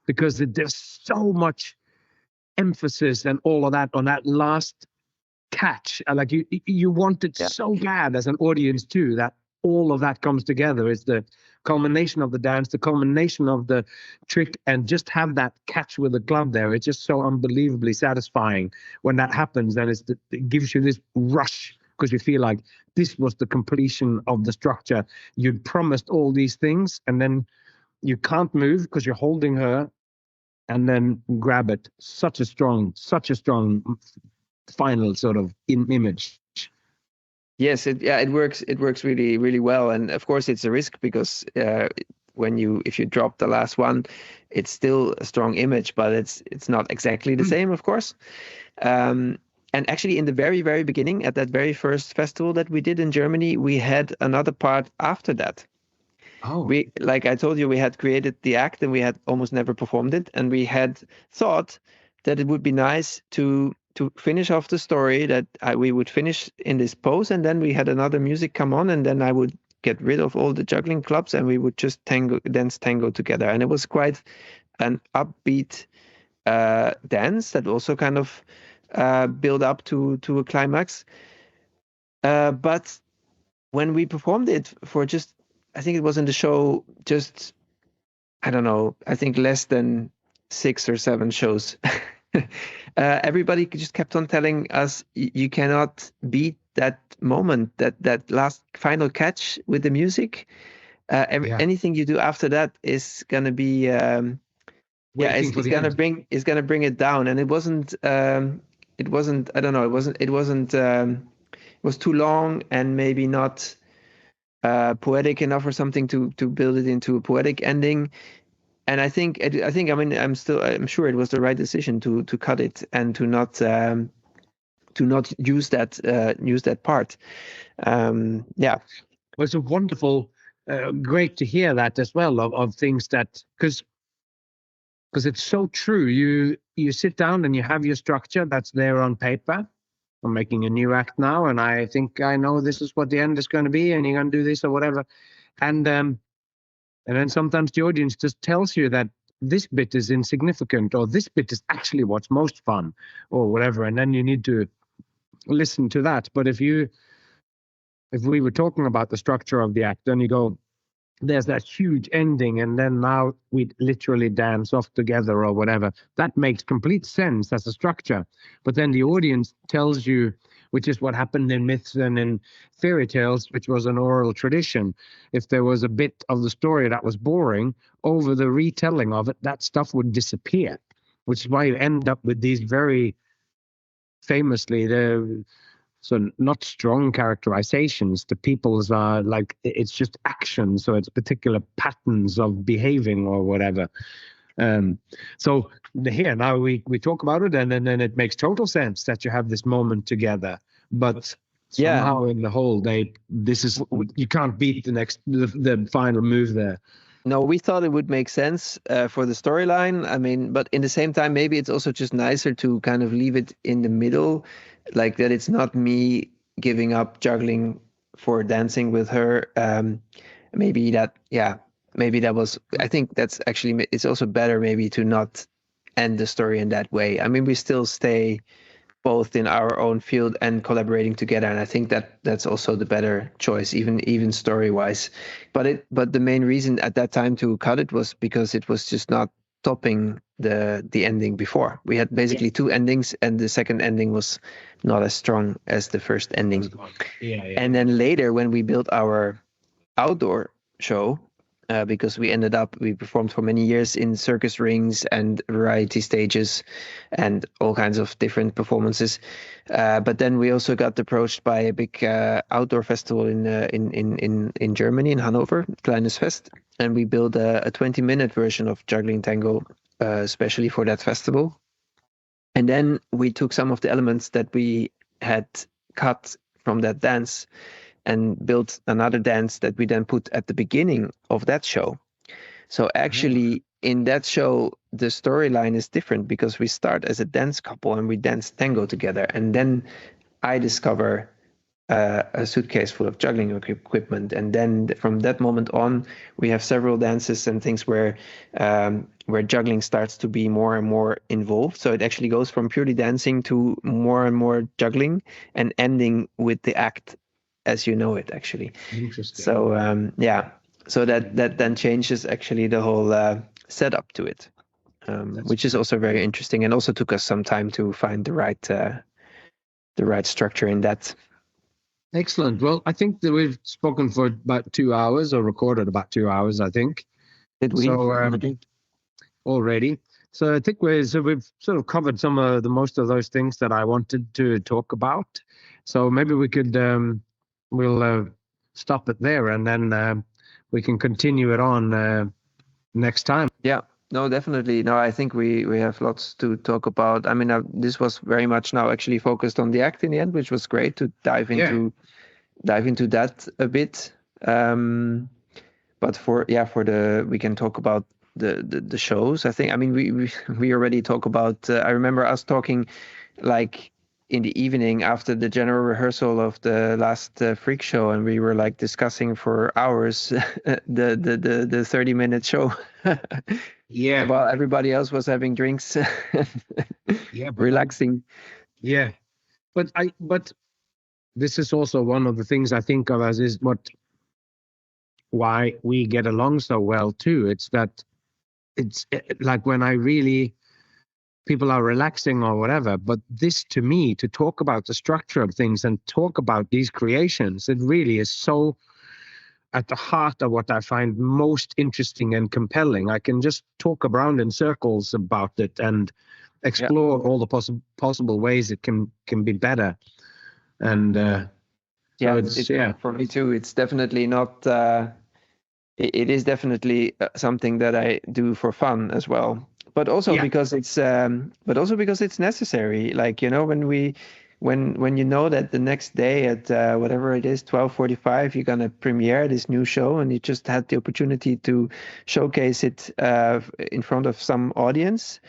because there's so much emphasis and all of that on that last catch. Like, you want it so bad as an audience too, that all of that comes together. It's the culmination of the dance, the culmination of the trick, and just have that catch with the club there. It's just so unbelievably satisfying when that happens. And it gives you this rush, because you feel like this was the completion of the structure. You'd promised all these things, and then you can't move because you're holding her, and then grab it. Such a strong final sort of image. Yes, it works really, really well. And of course it's a risk, because if you drop the last one, it's still a strong image, but it's not exactly the same, of course. And actually, in the very, very beginning, at that very first festival that we did in Germany, we had another part after that. Oh, Like I told you, we had created the act and we had almost never performed it, and we had thought that it would be nice to finish off the story, that we would finish in this pose, and then we had another music come on, and then I would get rid of all the juggling clubs and we would just dance tango together. And it was quite an upbeat dance that also kind of build up to a climax. But when we performed it for just, I think it was in the show, just, I don't know, I think less than 6 or 7 shows. Everybody just kept on telling us, you cannot beat that moment, that last final catch with the music. Anything you do after that is gonna be it's gonna bring it down. And it wasn't I don't know, it was too long and maybe not poetic enough or something to build it into a poetic ending. And I mean, I'm sure it was the right decision to cut it and to not use that part. Yeah. Well, it's a wonderful, great to hear that as well of things that, because it's so true. You sit down and you have your structure that's there on paper. I'm making a new act now, and I think I know this is what the end is going to be, and you're going to do this or whatever. And then sometimes the audience just tells you that this bit is insignificant, or this bit is actually what's most fun, or whatever. And then you need to listen to that. But if we were talking about the structure of the act, then you go, there's that huge ending, and then now we literally dance off together or whatever. That makes complete sense as a structure. But then the audience tells you, which is what happened in myths and in fairy tales, which was an oral tradition. If there was a bit of the story that was boring, over the retelling of it, that stuff would disappear, which is why you end up with these very famously, so not strong characterizations. The people's are like, it's just action. So it's particular patterns of behaving or whatever. So here now we talk about it, and then it makes total sense that you have this moment together. But somehow in the whole, you can't beat the final move there. No, we thought it would make sense for the storyline. I mean, but in the same time, maybe it's also just nicer to kind of leave it in the middle, like that it's not me giving up juggling for dancing with her. Maybe that was, I think that's actually, it's also better maybe to not end the story in that way. I mean, we still stay both in our own field and collaborating together, and I think that's also the better choice, even story wise. But the main reason at that time to cut it was because it was just not topping the ending before. We had basically 2 endings, and the second ending was not as strong as the first ending. And then later, when we built our outdoor show, because we performed for many years in circus rings and variety stages and all kinds of different performances. But then we also got approached by a big outdoor festival in Germany, in Hanover, Kleines Fest, and we built a 20-minute version of Juggling Tango, especially for that festival. And then we took some of the elements that we had cut from that dance and built another dance that we then put at the beginning of that show. So actually, in that show, the storyline is different because we start as a dance couple and we dance tango together. And then I discover a suitcase full of juggling equipment. And then from that moment on, we have several dances and things where juggling starts to be more and more involved. So it actually goes from purely dancing to more and more juggling, and ending with the act as you know it, actually. Interesting. So so that then changes actually the whole setup to it, which is also very interesting, and also took us some time to find the right structure in that. Excellent. Well, I think that we've spoken for about 2 hours, or recorded about 2 hours, I think. Did we? So already. So I think we've sort of covered the most of those things that I wanted to talk about. So maybe we could we'll stop it there, and then we can continue it on next time. Yeah. No, definitely. No, I think we have lots to talk about. I mean, this was very much now actually focused on the act in the end, which was great to dive into that a bit. But for we can talk about the shows. I think. I mean, we already talk about. I remember us talking, like in the evening after the general rehearsal of the last freak show, and we were like discussing for hours the 30-minute show. Yeah. While everybody else was having drinks, relaxing. But this is also one of the things I think of as is why we get along so well too. It's that it's like when people are relaxing or whatever, but this to me, to talk about the structure of things and talk about these creations, it really is so at the heart of what I find most interesting and compelling. I can just talk around in circles about it and explore all the possible ways it can be better. And for me too. It's definitely not. It is definitely something that I do for fun as well. But also because it's necessary. Like, you know, when you know that the next day at whatever it is, 12:45, you're gonna premiere this new show, and you just had the opportunity to showcase it in front of some audience.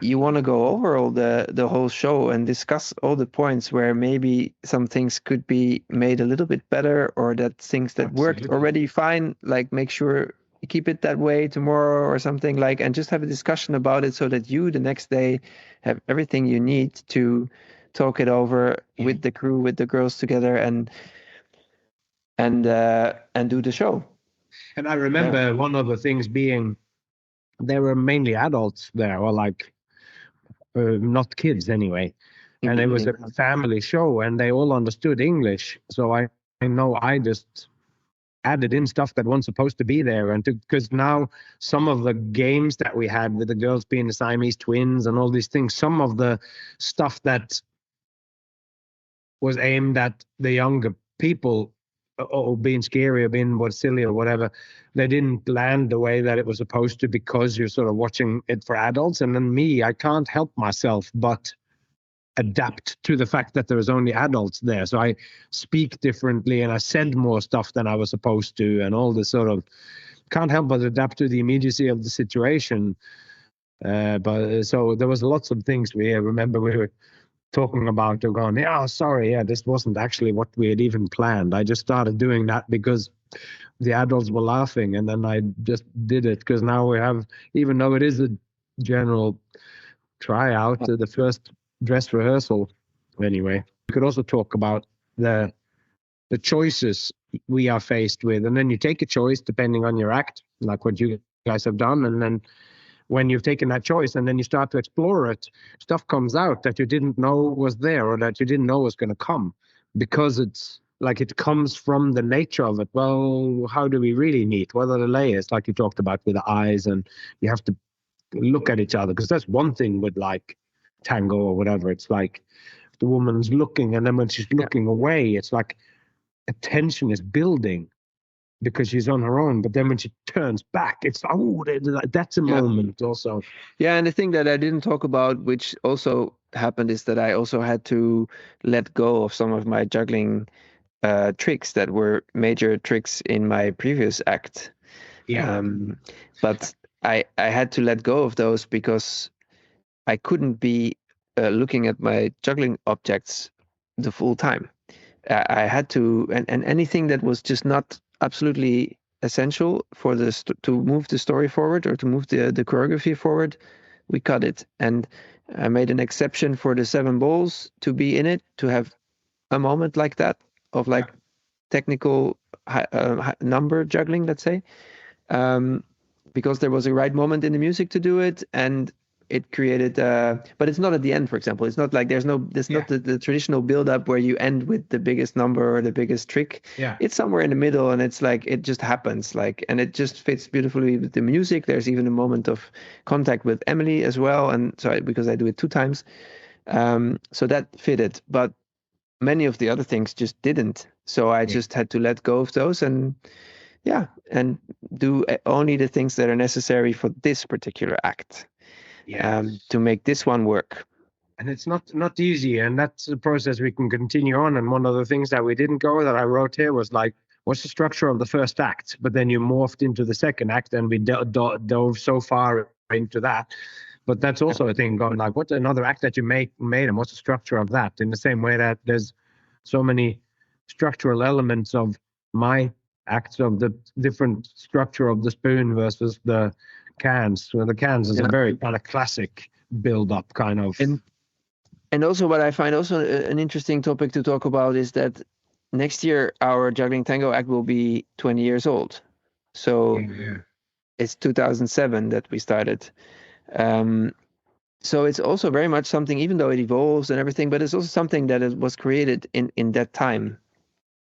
You want to go over all the whole show and discuss all the points where maybe some things could be made a little bit better, or that things that worked already fine, like make sure you keep it that way tomorrow or something, like, and just have a discussion about it so that you the next day have everything you need to talk it over with the crew, with the girls together, and do the show. And I remember one of the things being there were mainly adults there, or like not kids anyway. And it was a family show, and they all understood English. So I know I just added in stuff that wasn't supposed to be there. And because now some of the games that we had with the girls being the Siamese twins and all these things, some of the stuff that was aimed at the younger people, or being scary or being silly or whatever, they didn't land the way that it was supposed to, because you're sort of watching it for adults. And then I can't help myself but adapt to the fact that there was only adults there. So I speak differently and I said more stuff than I was supposed to, and all this sort of can't help but adapt to the immediacy of the situation. But so there was lots of things we were talking about, or going, this wasn't actually what we had even planned. I just started doing that because the adults were laughing, and then I just did it because now we have, even though it is a general tryout, the first dress rehearsal anyway. We could also talk about the choices we are faced with, and then you take a choice depending on your act, like what you guys have done, and then when you've taken that choice and then you start to explore it, stuff comes out that you didn't know was there, or that you didn't know was going to come, because it's like it comes from the nature of it. Well, how do we really meet? What are the layers, like you talked about with the eyes, and you have to look at each other, because that's one thing with like tango or whatever. It's like the woman's looking, and then when she's looking away, it's like attention is building because she's on her own. But then when she turns back, it's that's a moment also. Yeah, and the thing that I didn't talk about, which also happened, is that I also had to let go of some of my juggling tricks that were major tricks in my previous act. But I had to let go of those because I couldn't be looking at my juggling objects the full time. I had to, and anything that was just not absolutely essential for to move the story forward, or to move the choreography forward, we cut it. And I made an exception for the 7 balls to be in it, to have a moment like that of like technical number juggling, let's say, because there was a right moment in the music to do it, and it created but it's not at the end, for example. It's not like there's not the traditional build up where you end with the biggest number or the biggest trick. It's somewhere in the middle, and it's like it just happens, like, and it just fits beautifully with the music. There's even a moment of contact with Emily as well, and so because I do it 2 times, so that fitted. But many of the other things just didn't, so I just had to let go of those, and and do only the things that are necessary for this particular act, to make this one work. And it's not easy, and that's a process we can continue on. And one of the things that we didn't go that I wrote here was like, what's the structure of the first act? But then you morphed into the second act, and we dove so far into that. But that's also a thing going like, what's another act that you made, and what's the structure of that? In the same way that there's so many structural elements of my acts, of the different structure of the spoon versus the cans. So the cans is a very kind of classic build-up kind of. And also what I find also an interesting topic to talk about is that next year our Juggling Tango act will be 20 years old. So it's 2007 that we started. So it's also very much something, even though it evolves and everything, but it's also something that was created in that time.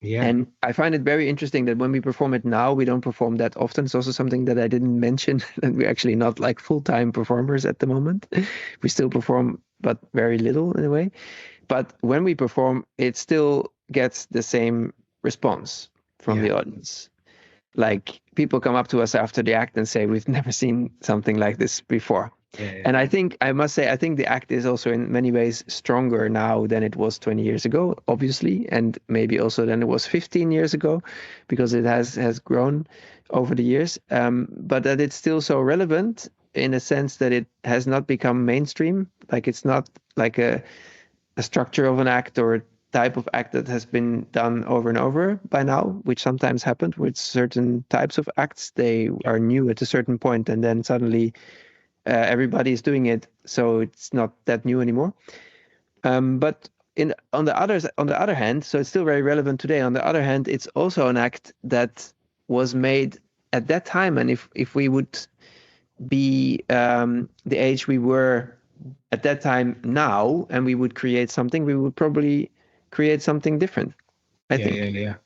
Yeah. And I find it very interesting that when we perform it now, we don't perform that often. It's also something that I didn't mention, that we're actually not like full-time performers at the moment. We still perform, but very little in a way. But when we perform, it still gets the same response from the audience. Like people come up to us after the act and say, we've never seen something like this before. And I must say, I think the act is also in many ways stronger now than it was 20 years ago, obviously, and maybe also than it was 15 years ago, because it has grown over the years. But that it's still so relevant in a sense that it has not become mainstream. Like it's not like a structure of an act or a type of act that has been done over and over by now, which sometimes happened with certain types of acts. They are new at a certain point, and then suddenly everybody is doing it, so it's not that new anymore. But on the other hand, so it's still very relevant today. On the other hand, it's also an act that was made at that time, and if we would be the age we were at that time now, and we would create something, we would probably create something different. I think.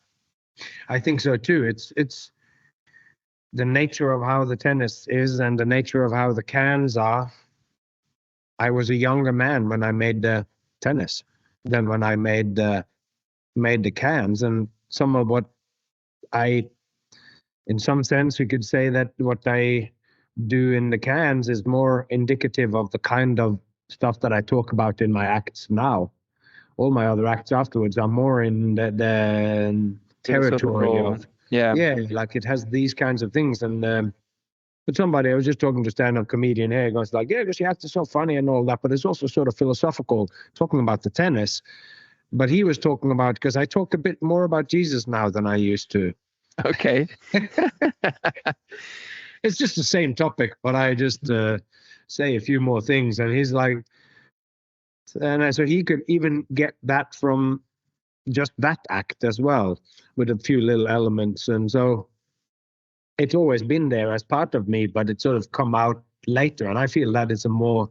I think so too. It's the nature of how the tennis is and the nature of how the cans are. I was a younger man when I made the tennis than when I made the cans. And some of what in some sense, we could say that what I do in the cans is more indicative of the kind of stuff that I talk about in my acts now. All my other acts afterwards are more in the territory of like it has these kinds of things. And but somebody, I was just talking to stand-up comedian here, goes like, because your act is so funny and all that, but it's also sort of philosophical, talking about the tennis. But he was talking about, because I talk a bit more about Jesus now than I used to. Okay. It's just the same topic, but I just say a few more things. And he's like, and so he could even get that from just that act as well, with a few little elements. And so it's always been there as part of me, but it's sort of come out later. And I feel that it's a more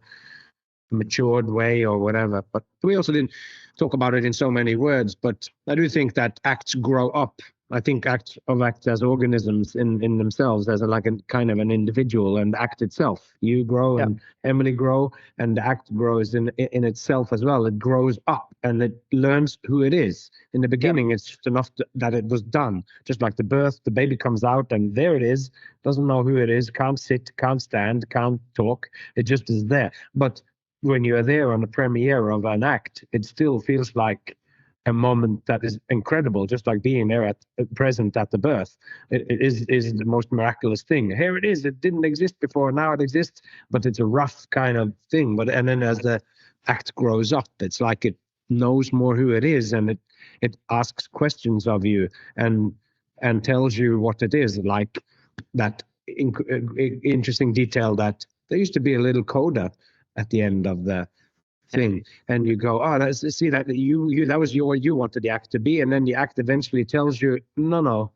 matured way or whatever. But we also didn't talk about it in so many words, but I do think that acts grow up. I think acts as organisms in themselves, as like a kind of an individual, and the act itself. You grow and Emily grow, and the act grows in itself as well. It grows up and it learns who it is. In the beginning, it's just enough that it was done. Just like the birth, the baby comes out and there it is, doesn't know who it is, can't sit, can't stand, can't talk. It just is there. But when you're there on the premiere of an act, it still feels like a moment that is incredible, just like being there present at the birth. It is the most miraculous thing. Here it is. It didn't exist before. Now it exists, but it's a rough kind of thing. And then as the act grows up, it's like it knows more who it is, and it asks questions of you and tells you what it is. Like that interesting detail that there used to be a little coda at the end of the thing, and you go, let's see that you that was you wanted the act to be, and then the act eventually tells you, no,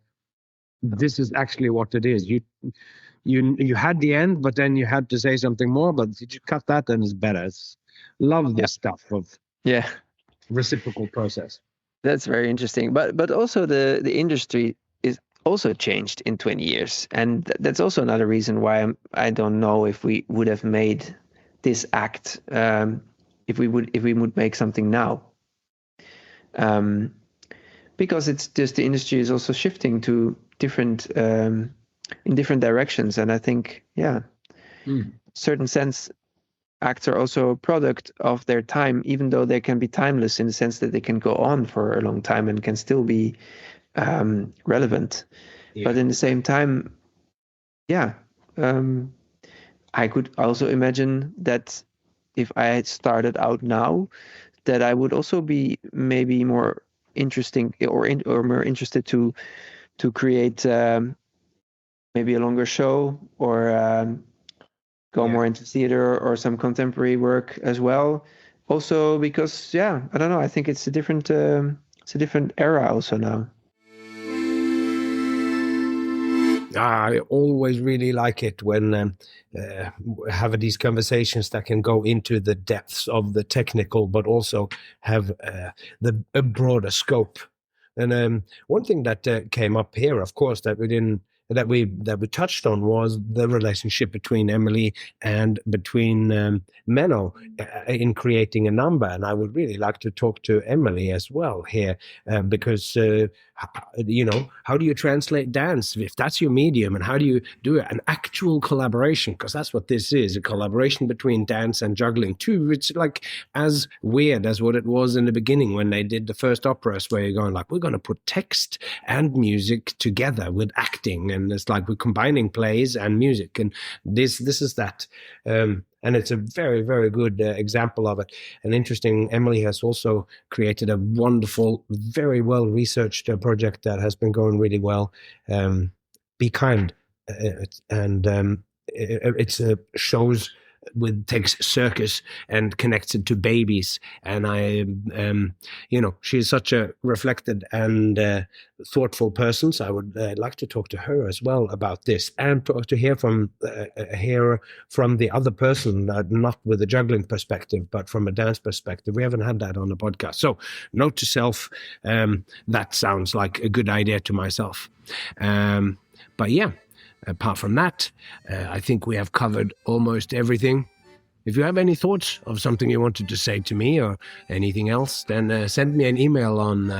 this is actually what it is. You had the end, but then you had to say something more, but did you cut that, then it's better. Love this stuff of reciprocal process. That's very interesting. But also the industry is also changed in 20 years, and that's also another reason why I don't know if we would have made this act if we would make something now, because it's just the industry is also shifting to different in different directions. And I think, certain sense, acts are also a product of their time, even though they can be timeless in the sense that they can go on for a long time and can still be relevant. But in the same time, I could also imagine that if I had started out now, that I would also be maybe more interesting or more interested to create maybe a longer show, or go more into theater or some contemporary work as well. Also because, I don't know, I think it's a different era also now. I always really like it when have these conversations that can go into the depths of the technical, but also have a broader scope. And one thing that came up here, of course, that we touched on was the relationship between Emily and between Menno in creating a number. And I would really like to talk to Emily as well here, because how do you translate dance if that's your medium, and how do you do an actual collaboration? Because that's what this is, a collaboration between dance and juggling too. It's like as weird as what it was in the beginning when they did the first operas, where you're going like, we're going to put text and music together with acting, and it's like we're combining plays and music, and this is that. And it's a very, very good example of it. And interesting, Emily has also created a wonderful, very well-researched project that has been going really well. Be Kind. It's shows takes circus and connects it to babies. And she's such a reflected and thoughtful person. So I would like to talk to her as well about this, and to hear from the other person, not with a juggling perspective, but from a dance perspective. We haven't had that on the podcast. So note to self, that sounds like a good idea to myself. But yeah, apart from that, I think we have covered almost everything. If you have any thoughts of something you wanted to say to me or anything else, then send me an email on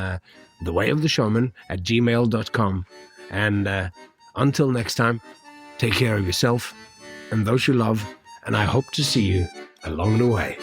thewayoftheshowman@gmail.com. And until next time, take care of yourself and those you love, and I hope to see you along the way.